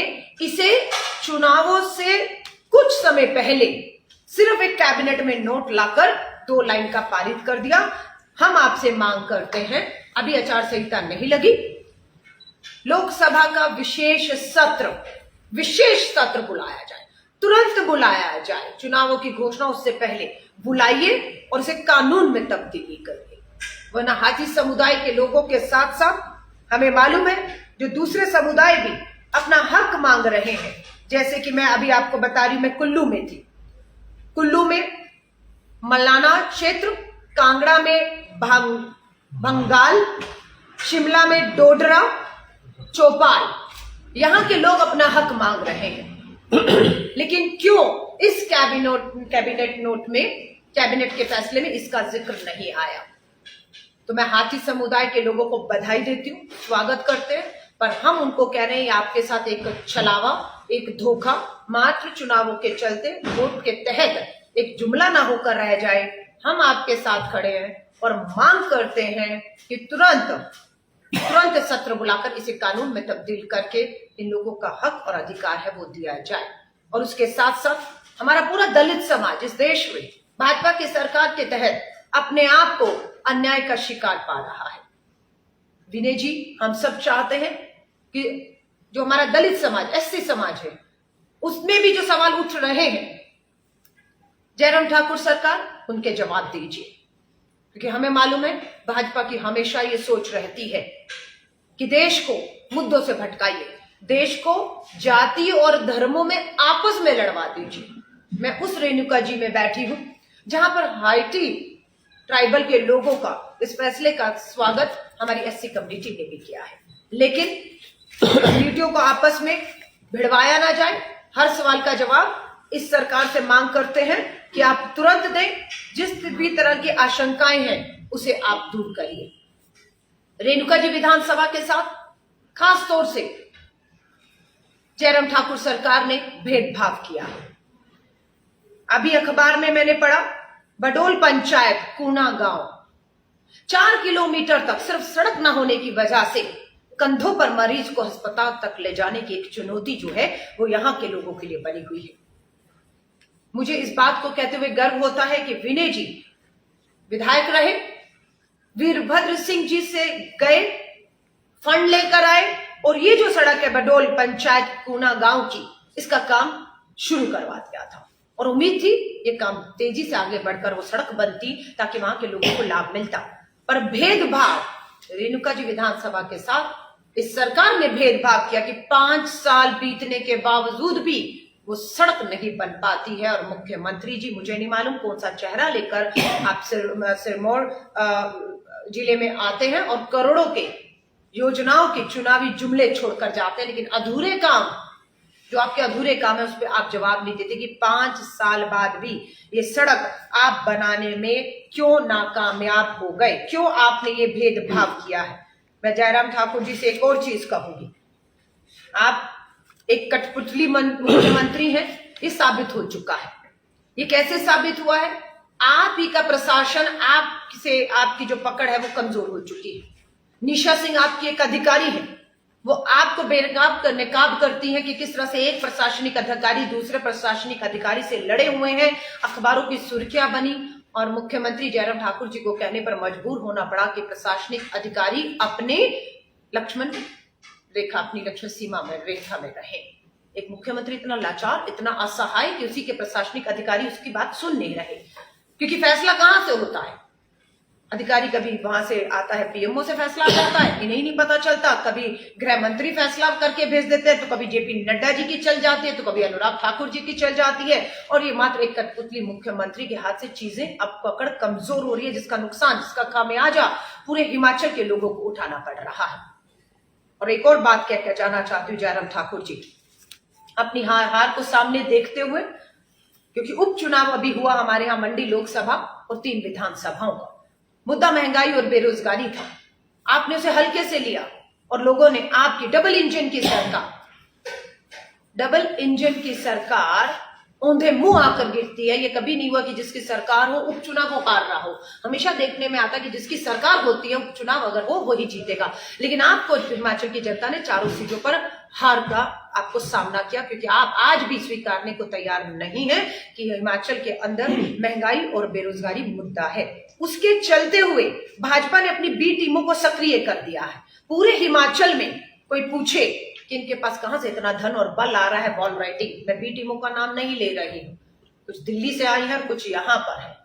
Speaker 1: इसे चुनावों से कुछ समय पहले सिर्फ एक कैबिनेट में नोट लाकर 2 लाइन का पारित कर दिया। हम आपसे मांग करते हैं, अभी आचार संहिता नहीं लगी, लोकसभा का विशेष सत्र बुलाया जाए, तुरंत बुलाया जाए, चुनावों की घोषणा उससे पहले बुलाइए और इसे कानून में तब्दीली करिए। वरना हाजी समुदाय के लोगों के साथ साथ हमें मालूम है जो दूसरे समुदाय भी अपना हक मांग रहे हैं। जैसे कि मैं अभी आपको बता रही हूं, मैं कुल्लू में थी, कुल्लू में मल्लाना क्षेत्र, कांगड़ा में बंगाल, शिमला में डोडरा, चौपाल, यहां के लोग अपना हक मांग रहे हैं। लेकिन क्यों इस कैबिनेट नोट में, कैबिनेट के फैसले में इसका जिक्र नहीं आया? तो मैं हाथी समुदाय के लोगों को बधाई देती हूँ, स्वागत करते हैं, पर हम उनको कह रहे हैं आपके साथ एक छलावा, एक धोखा, मात्र चुनावों के चलते वोट के तहत एक जुमला ना होकर रह जाए। हम आपके साथ खड़े हैं और मांग करते हैं कि तुरंत सत्र बुलाकर इसे कानून में तब्दील करके इन लोगों का हक और अधिकार है वो दिया जाए। और उसके साथ साथ हमारा पूरा दलित समाज इस देश में भाजपा की सरकार के तहत अपने आप को अन्याय का शिकार पा रहा है। विनय जी, हम सब चाहते हैं कि जो हमारा दलित समाज, एससी समाज है, उसमें भी जो सवाल उठ रहे हैं, जयराम ठाकुर सरकार उनके जवाब दीजिए। क्योंकि हमें मालूम है भाजपा की हमेशा ये सोच रहती है कि देश को मुद्दों से भटकाइए, देश को जाति और धर्मों में आपस में लड़वा दीजिए। मैं उस रेणुका जी में बैठी हूं जहां पर हाइटी ट्राइबल के लोगों का इस फैसले का स्वागत हमारी एससी कम्युनिटी ने भी किया है। लेकिन कम्युनिटियों को आपस में भिड़वाया ना जाए। हर सवाल का जवाब इस सरकार से मांग करते हैं कि आप तुरंत दें, जिस भी तरह की आशंकाएं हैं उसे आप दूर करिए। रेणुका जी विधानसभा के साथ खास तौर से जयराम ठाकुर सरकार ने भेदभाव किया। अभी अखबार में मैंने पढ़ा, बडोल पंचायत कूना गांव 4 किलोमीटर तक सिर्फ सड़क ना होने की वजह से कंधों पर मरीज को अस्पताल तक ले जाने की एक चुनौती जो है वो यहां के लोगों के लिए बनी हुई है। मुझे इस बात को कहते हुए गर्व होता है कि विनय जी विधायक रहे, वीरभद्र सिंह जी से गए फंड लेकर आए और ये जो सड़क है बडोल पंचायत कूना गांव की, इसका काम शुरू करवा दिया था और उम्मीद थी ये काम तेजी से आगे बढ़कर वो सड़क बनती ताकि वहां के लोगों को लाभ मिलता। पर भेदभाव रेणुका जी विधानसभा के साथ इस सरकार ने भेदभाव किया कि 5 साल बीतने के बावजूद भी वो सड़क नहीं बन पाती है। और मुख्यमंत्री जी, मुझे नहीं मालूम कौन सा चेहरा लेकर आप सिरमौर जिले में आते हैं और करोड़ों के योजनाओं के चुनावी जुमले छोड़कर जाते हैं, लेकिन अधूरे काम, जो आपके अधूरे काम है उस पर आप जवाब नहीं देते कि 5 साल बाद भी ये सड़क आप बनाने में क्यों नाकामयाब हो गए, क्यों आपने ये भेदभाव किया है। मैं जयराम ठाकुर जी से एक और चीज कहूंगी, आप एक कठपुतली मुख्यमंत्री हैं, ये साबित हो चुका है। ये कैसे साबित हुआ है? आप ही का प्रशासन, आपकी जो पकड़ है वो कमजोर हो चुकी है। निशा सिंह आपकी एक अधिकारी है, वो आपको बेनकाब करती है कि किस तरह से एक प्रशासनिक अधिकारी दूसरे प्रशासनिक अधिकारी से लड़े हुए हैं, अखबारों की सुर्खियां बनी और मुख्यमंत्री जयराम ठाकुर जी को कहने पर मजबूर होना पड़ा कि प्रशासनिक अधिकारी अपने लक्ष्मण सीमा में, रेखा में रहे। एक मुख्यमंत्री इतना लाचार, इतना असहाय कि उसी के प्रशासनिक अधिकारी उसकी बात सुन नहीं रहे, क्योंकि फैसला कहां से होता है? अधिकारी कभी वहां से आता है, पीएमओ से फैसला करता है, इन्हें नहीं पता चलता। कभी गृह मंत्री फैसला करके भेज देते हैं, तो कभी जेपी नड्डा जी की चल जाती है, तो कभी अनुराग ठाकुर जी की चल जाती है। और ये मात्र एक कठपुतली मुख्यमंत्री के हाथ से चीजें अब पकड़ कमजोर हो रही है, जिसका नुकसान, जिसका खामियाजा पूरे हिमाचल के लोगों को उठाना पड़ रहा है। और एक और बात कहकर जाना चाहती हूँ जयराम ठाकुर जी, अपनी हार को सामने देखते हुए, क्योंकि उपचुनाव अभी हुआ हमारे यहाँ मंडी लोकसभा और 3 विधानसभाओं का, मुद्दा महंगाई और बेरोजगारी था। आपने उसे हल्के से लिया और लोगों ने आपकी डबल इंजन की सरकार औंधे मुंह आकर गिरती है। ये कभी नहीं हुआ कि जिसकी सरकार हो उपचुनाव वो हार रहा हो। हमेशा देखने में आता कि जिसकी सरकार होती है उपचुनाव अगर हो वही जीतेगा। लेकिन आपको हिमाचल की जनता ने 4 सीटों पर हार का आपको सामना किया, क्योंकि आप आज भी स्वीकारने को तैयार नहीं है कि हिमाचल के अंदर महंगाई और बेरोजगारी मुद्दा है। उसके चलते हुए भाजपा ने अपनी बी टीमों को सक्रिय कर दिया है। पूरे हिमाचल में कोई पूछे कि इनके पास कहां से इतना धन और बल आ रहा है बॉल राइटिंग, मैं बी टीमों का नाम नहीं ले रही हूं, कुछ दिल्ली से आई है और कुछ यहां पर है।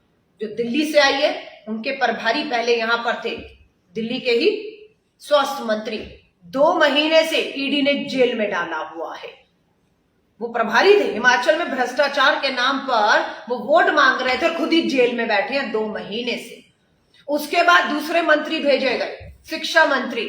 Speaker 1: जो दिल्ली से आई है उनके प्रभारी पहले यहां पर थे, दिल्ली के ही स्वास्थ्य मंत्री, 2 महीने से ईडी ने जेल में डाला हुआ है। वो प्रभारी थे, हिमाचल में भ्रष्टाचार के नाम पर वो वोट मांग रहे थे और खुद ही जेल में बैठे हैं 2 महीने से। उसके बाद दूसरे मंत्री भेजे गए, शिक्षा मंत्री,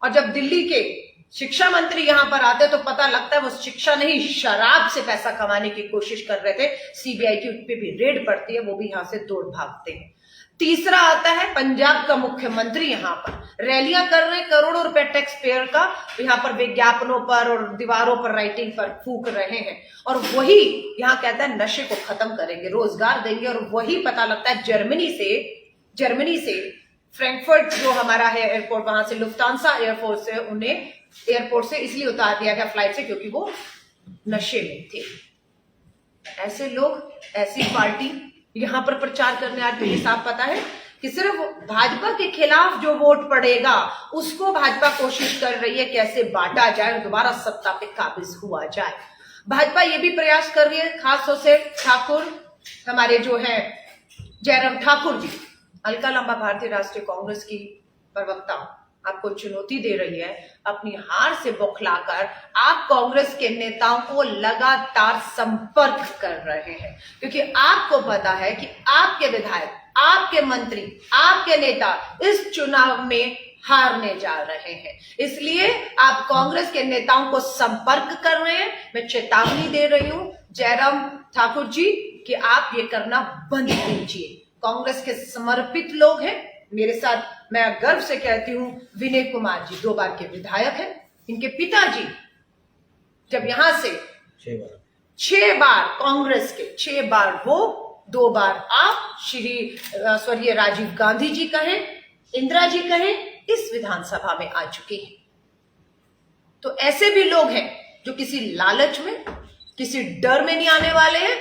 Speaker 1: और जब दिल्ली के शिक्षा मंत्री यहां पर आते तो पता लगता है वो शिक्षा नहीं शराब से पैसा कमाने की कोशिश कर रहे थे। सीबीआई की उन पे भी रेड पड़ती है, वो भी यहां से दौड़ भागते हैं। तीसरा आता है पंजाब का मुख्यमंत्री, यहां पर रैलियां कर रहे हैं, करोड़ों रुपए टैक्स पेयर का यहां पर विज्ञापनों पर और दीवारों पर राइटिंग पर फूक रहे हैं। और वही यहां कहता है नशे को खत्म करेंगे, रोजगार देंगे। और वही पता लगता है जर्मनी से फ्रैंकफर्ट जो हमारा है एयरपोर्ट, वहां से लुफ्तांसा एयरपोर्ट से उन्हें एयरपोर्ट से इसलिए उतार दिया गया फ्लाइट से क्योंकि वो नशे में थे। ऐसे लोग, ऐसी पार्टी यहां पर प्रचार करने आते हैं। साफ पता है कि सिर्फ भाजपा के खिलाफ जो वोट पड़ेगा उसको भाजपा कोशिश कर रही है कैसे बांटा जाए और दोबारा सत्ता पे काबिज हुआ जाए। भाजपा ये भी प्रयास कर रही है, खासतौर से ठाकुर हमारे जो है जयराम ठाकुर जी, अलका लंबा भारतीय राष्ट्रीय कांग्रेस की प्रवक्ता, आपको चुनौती दे रही है। अपनी हार से बौखलाकर आप कांग्रेस के नेताओं को लगातार संपर्क कर रहे हैं, क्योंकि आपको पता है कि आपके विधायक, आपके मंत्री, आपके नेता इस चुनाव में हारने जा रहे हैं। इसलिए आप कांग्रेस के नेताओं को संपर्क कर रहे हैं। मैं चेतावनी दे रही हूं जयराम ठाकुर जी कि आप ये करना बंद कीजिए। कांग्रेस के समर्पित लोग हैं। मेरे साथ मैं गर्व से कहती हूं विनय कुमार जी 2 बार के विधायक हैं। इनके पिताजी जब यहां से 6 बार कांग्रेस के, 6 बार वो, 2 बार आप, श्री स्वर्गीय राजीव गांधी जी कहें, इंदिरा जी कहें, इस विधानसभा में आ चुके हैं। तो ऐसे भी लोग हैं जो किसी लालच में, किसी डर में नहीं आने वाले हैं।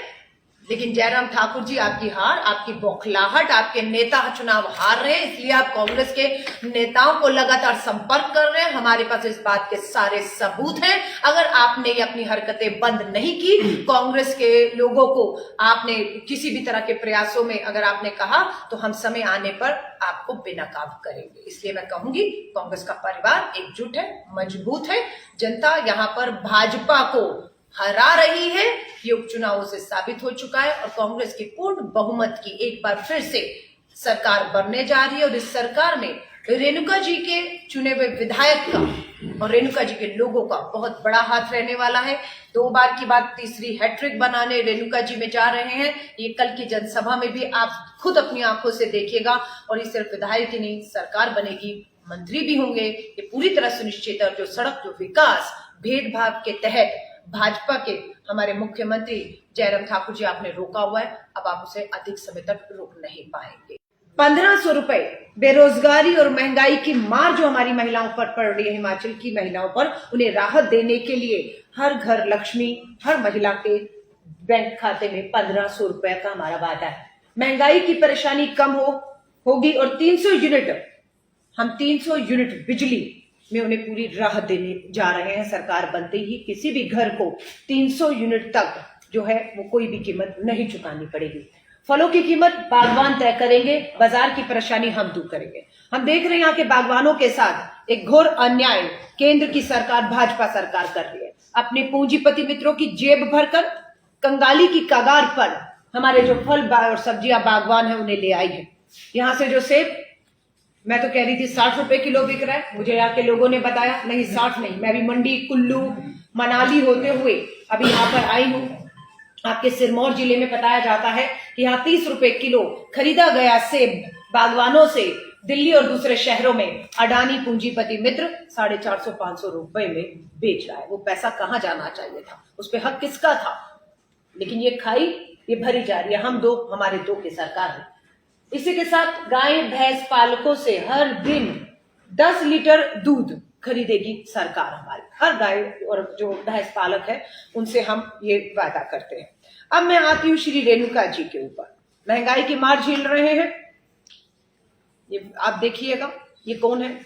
Speaker 1: लेकिन जयराम ठाकुर जी, आपकी हार, आपकी बौखलाहट, आपके नेता चुनाव हार रहे हैं, इसलिए आप कांग्रेस के नेताओं को लगातार संपर्क कर रहे हैं। हमारे पास इस बात के सारे सबूत हैं। अगर आपने ये अपनी हरकतें बंद नहीं की, कांग्रेस के लोगों को आपने किसी भी तरह के प्रयासों में अगर आपने कहा, तो हम समय आने पर आपको बेनकाब करेंगे। इसलिए मैं कहूंगी, कांग्रेस का परिवार एकजुट है, मजबूत है। जनता यहाँ पर भाजपा को हरा रही है, ये उपचुनावों से साबित हो चुका है, और कांग्रेस की पूर्ण बहुमत की एक बार फिर से सरकार बनने जा रही है। और इस सरकार में रेणुका जी के चुने हुए विधायक का और रेणुका जी के लोगों का बहुत बड़ा हाथ रहने वाला है। 2 बार की बात तीसरी हैट्रिक बनाने रेणुका जी में जा रहे हैं। ये कल की जनसभा में भी आप खुद अपनी आंखों से देखिएगा। और ये सिर्फ विधायक ही नहीं, सरकार बनेगी, मंत्री भी होंगे, ये पूरी तरह सुनिश्चित है। और जो सड़क, जो विकास भेदभाव के तहत भाजपा के हमारे मुख्यमंत्री जयराम ठाकुर जी आपने रोका हुआ है, अब आप उसे अधिक समय तक रोक नहीं पाएंगे। 1500 रुपए बेरोजगारी और महंगाई की मार जो हमारी महिलाओं पर पड़ रही है, हिमाचल की महिलाओं पर, उन्हें राहत देने के लिए हर घर लक्ष्मी, हर महिला के बैंक खाते में 1500 रुपए का हमारा वादा है। महंगाई की परेशानी कम होगी और 300 यूनिट, हम 300 यूनिट बिजली में उन्हें पूरी राहत देने जा रहे हैं। सरकार बनते ही किसी भी घर को 300 यूनिट तक जो है वो कोई भी कीमत नहीं चुकानी पड़ेगी। फलों की कीमत बागवान तय करेंगे, बाजार की परेशानी हम दूर करेंगे। हम देख रहे हैं यहाँ के बागवानों के साथ एक घोर अन्याय केंद्र की सरकार, भाजपा सरकार कर रही है। अपने पूंजीपति मित्रों की जेब भरकर कंगाली की कगार पर हमारे जो फल और सब्जियां बागवान है उन्हें ले आई है। यहाँ से जो सेब, मैं तो कह रही थी 60 रुपए किलो बिक रहा है, मुझे यहाँ के लोगों ने बताया नहीं 60 नहीं, मैं अभी मंडी, कुल्लू, मनाली होते हुए अभी यहाँ पर आई हूँ। आपके सिरमौर जिले में बताया जाता है कि यहाँ 30 रुपए किलो खरीदा गया सेब बागवानों से दिल्ली और दूसरे शहरों में अडानी पूंजीपति मित्र 450-500 रुपए में बेच रहा है। वो पैसा कहाँ जाना चाहिए था, उस पर हक किसका था? लेकिन ये खाई, ये भरी जा रही है। हम दो, हमारे दो की सरकार है। इसी के साथ गाय भैंस पालकों से हर दिन 10 लीटर दूध खरीदेगी सरकार हमारी। हर गाय और जो भैंस पालक है उनसे हम ये वादा करते हैं। अब मैं आती हूँ श्री रेणुका जी के ऊपर। महंगाई की मार झेल रहे हैं, ये आप देखिएगा। ये कौन है?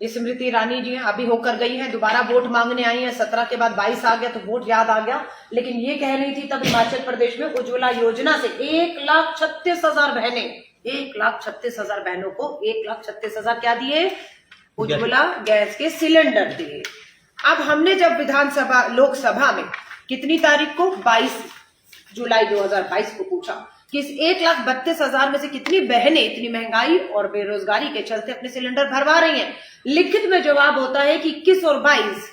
Speaker 1: ये स्मृति ईरानी जी हैं, अभी होकर गई हैं, दोबारा वोट मांगने आई हैं। 17 के बाद 22 आ गया तो वोट याद आ गया। लेकिन ये कह रही थी तब हिमाचल प्रदेश में उज्ज्वला योजना से 1,36,000 बहनें, 1,36,000 बहनों को 1,36,000 क्या दिए? उज्ज्वला गैस के सिलेंडर दिए। अब हमने जब विधानसभा, लोकसभा में कितनी तारीख को, 22 जुलाई 2022 को पूछा कि इस 1,32,000 में से कितनी बहनें इतनी महंगाई और बेरोजगारी के चलते अपने सिलेंडर भरवा रही हैं। लिखित में जवाब होता है कि 21 और 22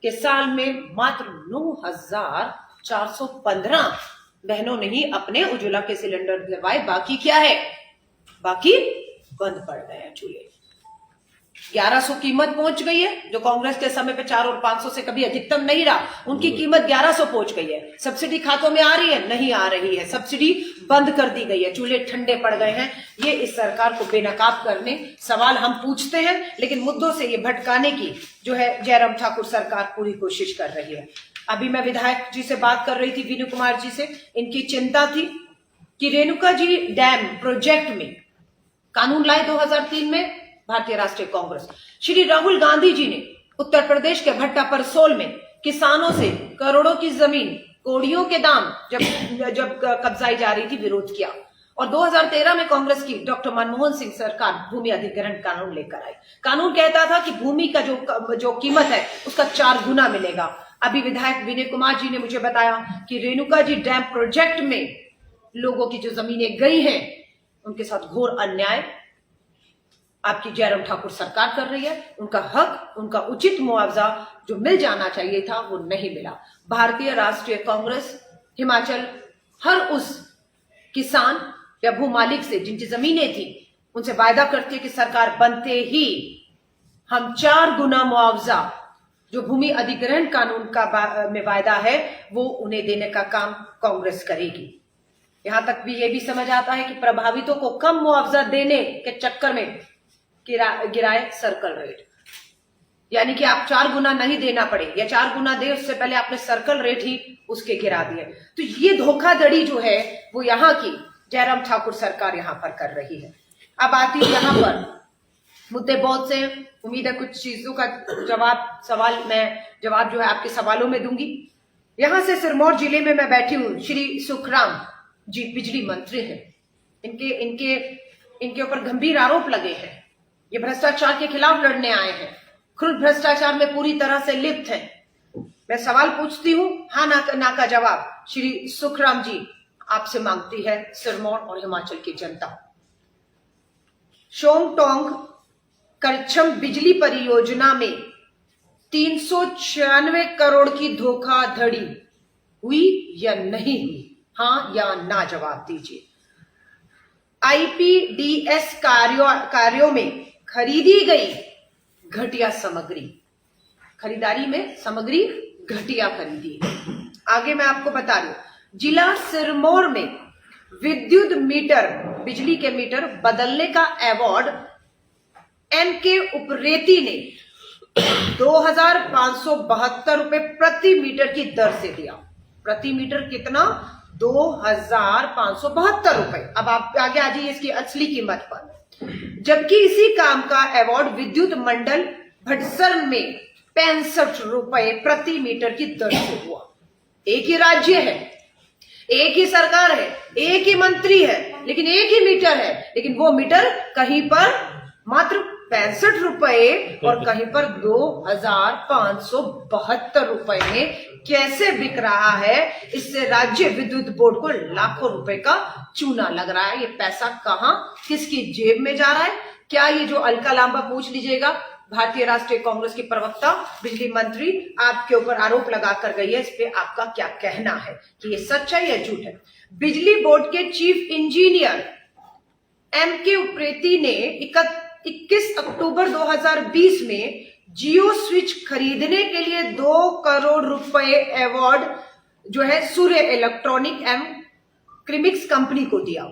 Speaker 1: के साल में मात्र 9,415 बहनों ने ही अपने उज्ज्वला के सिलेंडर भरवाए। बाकी क्या है? बाकी बंद पड़ गए हैं चूल्हे। 1100 कीमत पहुंच गई है, जो कांग्रेस के समय पे 4 और 500 से कभी अधिकतम नहीं रहा, उनकी कीमत 1100 पहुंच गई है। सब्सिडी खातों में आ रही है? नहीं आ रही है, सब्सिडी बंद कर दी गई है, चूल्हे ठंडे पड़ गए हैं। ये इस सरकार को बेनकाब करने सवाल हम पूछते हैं, लेकिन मुद्दों से ये भटकाने की जो है जयराम ठाकुर सरकार पूरी कोशिश कर रही है। अभी मैं विधायक जी से बात कर रही थी, विनू कुमार जी से। इनकी चिंता थी कि रेणुका जी डैम प्रोजेक्ट में कानून लाए 2003 में भारतीय राष्ट्रीय कांग्रेस। श्री राहुल गांधी जी ने उत्तर प्रदेश के भट्टा परसोल में किसानों से करोड़ों की जमीन, कोड़ियों के दाम जब कब्जाई जा रही थी, विरोध किया। और 2013 में कांग्रेस की डॉक्टर मनमोहन सिंह सरकार भूमि अधिग्रहण कानून लेकर आई। कानून कहता था कि भूमि का जो कीमत है उसका 4 गुना मिलेगा। अभी विधायक विनय कुमार जी ने मुझे बताया कि रेणुका जी डैम प्रोजेक्ट में लोगों की जो जमीनें गई हैं उनके साथ घोर अन्याय आपकी जयराम ठाकुर सरकार कर रही है। उनका हक, उनका उचित मुआवजा जो मिल जाना चाहिए था वो नहीं मिला। भारतीय राष्ट्रीय कांग्रेस हिमाचल हर उस किसान या भू मालिक से जिनकी जमीनें थी उनसे वायदा करती है कि सरकार बनते ही हम 4 गुना मुआवजा जो भूमि अधिग्रहण कानून का में वायदा है वो उन्हें देने का काम कांग्रेस करेगी। यहां तक भी ये भी समझ आता है कि प्रभावितों को कम मुआवजा देने के चक्कर में गिराए सर्कल रेट। यानी कि आप 4 गुना नहीं देना पड़े या 4 गुना दे उससे पहले आपने सर्कल रेट ही उसके गिरा दिए। तो ये धोखाधड़ी जो है वो यहाँ की जयराम ठाकुर सरकार यहाँ पर कर रही है। अब आती है यहाँ पर मुद्दे बहुत से हैं, उम्मीद है कुछ चीजों का जवाब जो है आपके सवालों में दूंगी। यहां से सिरमौर जिले में मैं बैठी हूं, श्री सुखराम जी बिजली मंत्री हैं, इनके ऊपर गंभीर आरोप लगे हैं, ये भ्रष्टाचार के खिलाफ लड़ने आए हैं, खुद भ्रष्टाचार में पूरी तरह से लिप्त हैं। मैं सवाल पूछती हूं, हाँ ना का जवाब श्री सुखराम जी आपसे मांगती है सिरमौर और हिमाचल की जनता। शोंगटोंग करछम बिजली परियोजना में 396 करोड़ की धोखाधड़ी हुई या नहीं हुई, हाँ या ना जवाब दीजिए। आईपीडीएस कार्यों में खरीदी गई घटिया सामग्री, खरीदारी में सामग्री घटिया खरीदी। आगे मैं आपको बता दूं, जिला सिरमौर में विद्युत मीटर, बिजली के मीटर बदलने का अवार्ड एमके उपरेती ने 2,572 रुपए प्रति मीटर की दर से दिया। प्रति मीटर कितना? 2,572 रुपए। अब आप आगे आ जाइए इसकी असली कीमत पर। जबकि इसी काम का अवार्ड विद्युत मंडल भटसर में 65 रुपए प्रति मीटर की दर से हुआ। एक ही राज्य है, एक ही सरकार है, एक ही मंत्री है, लेकिन एक ही मीटर है, लेकिन वो मीटर कहीं पर मात्र 65 रुपए और कहीं पर 2,572 रुपए में कैसे बिक रहा है। इससे राज्य विद्युत बोर्ड को लाखों रुपए का चूना लग रहा है। ये पैसा कहां, किसकी जेब में जा रहा है? क्या ये जो अलका लांबा पूछ लीजिएगा, भारतीय राष्ट्रीय कांग्रेस की प्रवक्ता बिजली मंत्री आपके ऊपर आरोप लगा कर गई है, इस पे आपका क्या कहना है कि ये सच है या झूठ है? बिजली बोर्ड के चीफ इंजीनियर एमके उपरेती ने 21 अक्टूबर 2020 में जियो स्विच खरीदने के लिए 2 करोड़ रुपए अवार्ड जो है सूर्य इलेक्ट्रॉनिक एवं क्रिमिक्स कंपनी को दिया।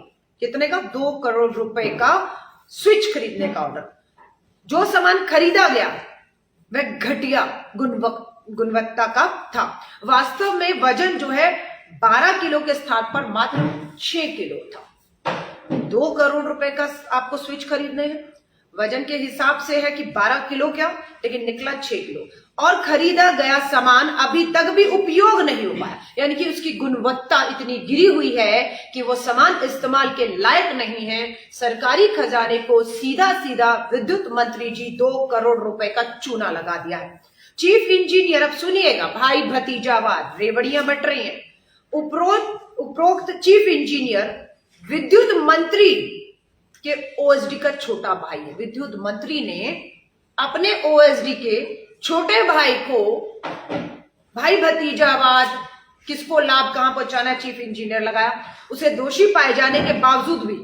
Speaker 1: कितने का? 2 करोड़ रुपए का स्विच खरीदने का ऑर्डर। जो सामान खरीदा गया वह घटिया गुणवत्ता का था। वास्तव में वजन जो है 12 किलो के स्थान पर मात्र 6 किलो था। 2 करोड़ रुपए का आपको स्विच खरीदने हैं, वजन के हिसाब से है कि 12 किलो क्या, लेकिन निकला 6 किलो। और खरीदा गया सामान अभी तक भी उपयोग नहीं हो पाया, यानी कि उसकी गुणवत्ता इतनी गिरी हुई है कि वो सामान इस्तेमाल के लायक नहीं है। सरकारी खजाने को सीधा सीधा विद्युत मंत्री जी 2 करोड़ रुपए का चूना लगा दिया है। चीफ इंजीनियर, अब सुनिएगा, भाई भतीजावाद, रेवड़ियां बट रही हैं। उपरोक्त चीफ इंजीनियर विद्युत मंत्री के ओएसडी का छोटा भाई है। विद्युत मंत्री ने अपने ओएसडी के छोटे भाई को भाई भतीजावाद, किसको लाभ कहां पहुंचाना, चीफ इंजीनियर लगाया। उसे दोषी पाए जाने के बावजूद भी,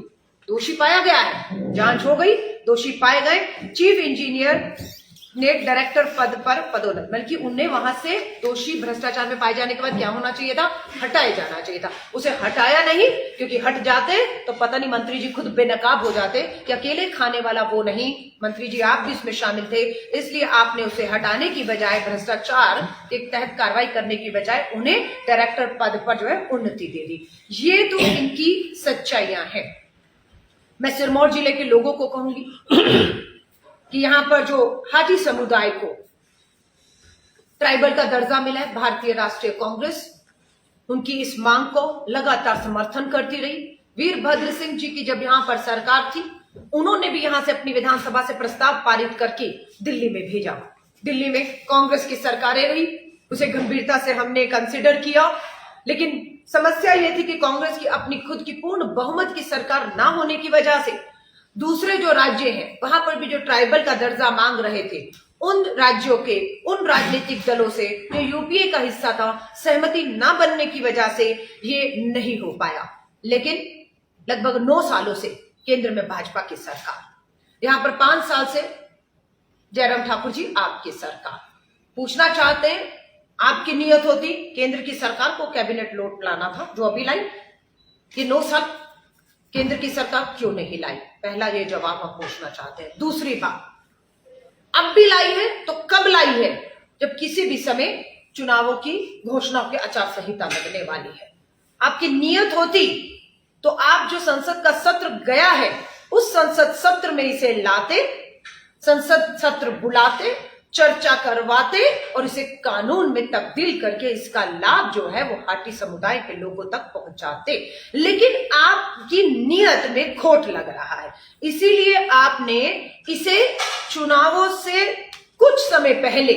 Speaker 1: दोषी पाया गया है, जांच हो गई, दोषी पाए गए, चीफ इंजीनियर ने डायरेक्टर पद पर पदोन्नत, बल्कि उन्हें वहां से दोषी भ्रष्टाचार में पाए जाने के बाद क्या होना चाहिए था? हटाए जाना चाहिए था। उसे हटाया नहीं, क्योंकि हट जाते तो पता नहीं मंत्री जी खुद बेनकाब हो जाते कि अकेले खाने वाला वो नहीं, मंत्री जी आप भी इसमें शामिल थे। इसलिए आपने उसे हटाने की बजाय, भ्रष्टाचार के तहत कार्रवाई करने की बजाय उन्हें डायरेक्टर पद पर जो है उन्नति दे दी। ये तो इनकी सच्चाइयां हैं। मैं सिरमौर जिले के लोगों को कहूंगी कि यहां पर जो हाटी समुदाय को ट्राइबल का दर्जा मिला है, भारतीय राष्ट्रीय कांग्रेस उनकी इस मांग को लगातार समर्थन करती रही। वीरभद्र सिंह जी की जब यहां पर सरकार थी, उन्होंने भी यहां से अपनी विधानसभा से प्रस्ताव पारित करके दिल्ली में भेजा। दिल्ली में कांग्रेस की सरकारें रही, उसे गंभीरता से हमने कंसिडर किया, लेकिन समस्या यह थी कि कांग्रेस की अपनी खुद की पूर्ण बहुमत की सरकार ना होने की वजह से दूसरे जो राज्य हैं वहां पर भी जो ट्राइबल का दर्जा मांग रहे थे, उन राज्यों के उन राजनीतिक दलों से जो यूपीए का हिस्सा था, सहमति ना बनने की वजह से ये नहीं हो पाया। लेकिन लगभग 9 सालों से केंद्र में भाजपा की सरकार, यहां पर 5 साल से जयराम ठाकुर जी आपकी सरकार। पूछना चाहते हैं, आपकी नियत होती केंद्र की सरकार को कैबिनेट लौट लाना था, जो अभी लाई, कि 9 साल केंद्र की सरकार क्यों नहीं लाई? पहला ये जवाब हम पूछना चाहते हैं। दूसरी बात, अब भी लाई है तो कब लाई है, जब किसी भी समय चुनावों की घोषणाओं की आचार संहिता लगने वाली है। आपकी नियत होती तो आप जो संसद का सत्र गया है उस संसद सत्र में इसे लाते, संसद सत्र बुलाते, चर्चा करवाते और इसे कानून में तब्दील करके इसका लाभ जो है वो हाटी समुदाय के लोगों तक पहुंचाते। लेकिन आपकी नियत में खोट लग रहा है, इसीलिए आपने इसे चुनावों से कुछ समय पहले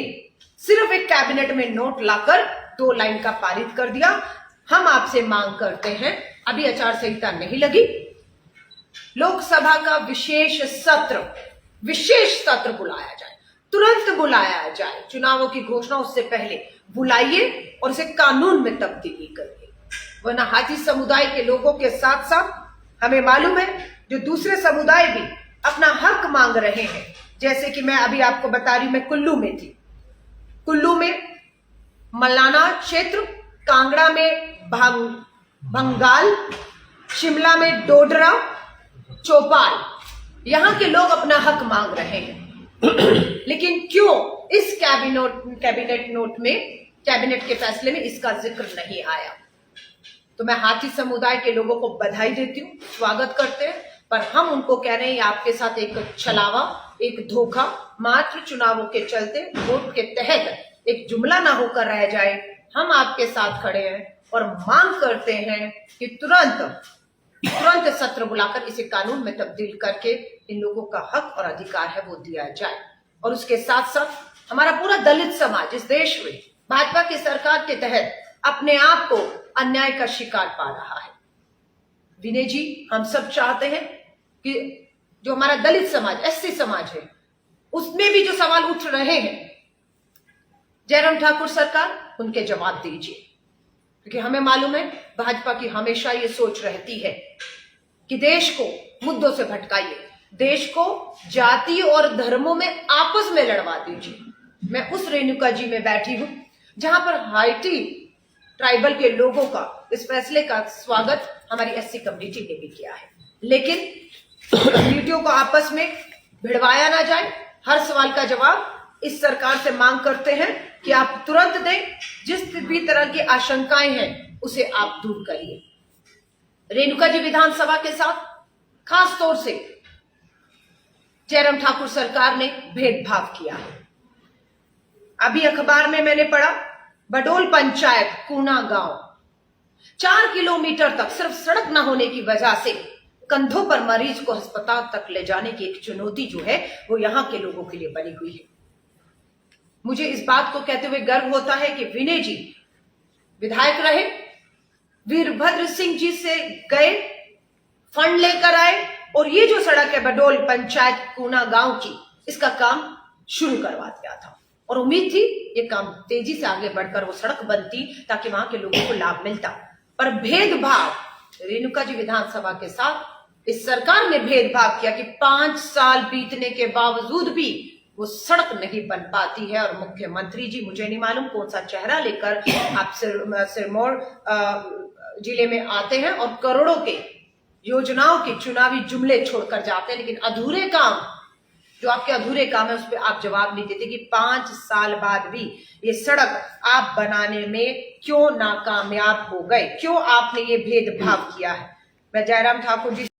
Speaker 1: सिर्फ एक कैबिनेट में नोट लाकर 2 लाइन का पारित कर दिया। हम आपसे मांग करते हैं, अभी आचार संहिता नहीं लगी, लोकसभा का विशेष सत्र बुलाया जाए, तुरंत बुलाया जाए, चुनावों की घोषणा उससे पहले बुलाइए और इसे कानून में तब्दीली करिए। वरना हाथी समुदाय के लोगों के साथ साथ हमें मालूम है जो दूसरे समुदाय भी अपना हक मांग रहे हैं। जैसे कि मैं अभी आपको बता रही हूं, मैं कुल्लू में थी, कुल्लू में मलाना क्षेत्र, कांगड़ा में भंगाल, शिमला में डोडरा, चौपाल, यहां के लोग अपना हक मांग रहे हैं। लेकिन क्यों इस कैबिनेट के फैसले में इसका जिक्र नहीं आया? तो मैं हाथी समुदाय के लोगों को बधाई देती हूँ, स्वागत करते हैं, पर हम उनको कह रहे हैं आपके साथ एक छलावा, एक धोखा, मात्र चुनावों के चलते वोट के तहत एक जुमला ना होकर रह जाए। हम आपके साथ खड़े हैं और मांग करते हैं कि तुरंत सत्र बुलाकर इसे कानून में तब्दील करके इन लोगों का हक और अधिकार है वो दिया जाए। और उसके साथ साथ हमारा पूरा दलित समाज इस देश में भाजपा की सरकार के तहत अपने आप को अन्याय का शिकार पा रहा है। विनय जी, हम सब चाहते हैं कि जो हमारा दलित समाज, एससी समाज है, उसमें भी जो सवाल उठ रहे हैं, जयराम ठाकुर सरकार उनके जवाब दीजिए। क्योंकि हमें मालूम है भाजपा की हमेशा ये सोच रहती है कि देश को मुद्दों से भटकाइए, देश को जाति और धर्मों में आपस में लड़वा दीजिए। मैं उस रेणुका जी में बैठी हूं जहां पर हाइटी ट्राइबल के लोगों का इस फैसले का स्वागत हमारी एससी कम्युनिटी ने भी किया है। लेकिन कम्युनिटियों को आपस में भिड़वाया ना जाए। हर सवाल का जवाब इस सरकार से मांग करते हैं कि आप तुरंत दें, जिस भी तरह की आशंकाएं हैं उसे आप दूर करिए। रेणुका जी विधानसभा के साथ खास तौर से जयराम ठाकुर सरकार ने भेदभाव किया है। अभी अखबार में मैंने पढ़ा, बडोल पंचायत कूना गांव 4 किलोमीटर तक सिर्फ सड़क न होने की वजह से कंधों पर मरीज को अस्पताल तक ले जाने की एक चुनौती जो है वो यहां के लोगों के लिए बनी हुई है। मुझे इस बात को कहते हुए गर्व होता है कि विनय जी विधायक रहे, वीरभद्र सिंह जी से गए, फंड लेकर आए और ये जो सड़क है बडोल पंचायत कूना गांव की, इसका काम शुरू करवा दिया था। और उम्मीद थी ये काम तेजी से आगे बढ़कर वो सड़क बनती ताकि वहां के लोगों को लाभ मिलता। पर भेदभाव रेणुका जी विधानसभा के साथ इस सरकार ने भेदभाव किया कि 5 साल बीतने के बावजूद भी वो सड़क नहीं बन पाती है। और मुख्यमंत्री जी, मुझे नहीं मालूम कौन सा चेहरा लेकर आप सिरमौर जिले में आते हैं और करोड़ों के योजनाओं के चुनावी जुमले छोड़कर जाते हैं, लेकिन अधूरे काम, जो आपके अधूरे काम है उस पर आप जवाब नहीं देते कि 5 साल बाद भी ये सड़क आप बनाने में क्यों नाकामयाब हो गए, क्यों आपने ये भेदभाव किया है। मैं जयराम ठाकुर जी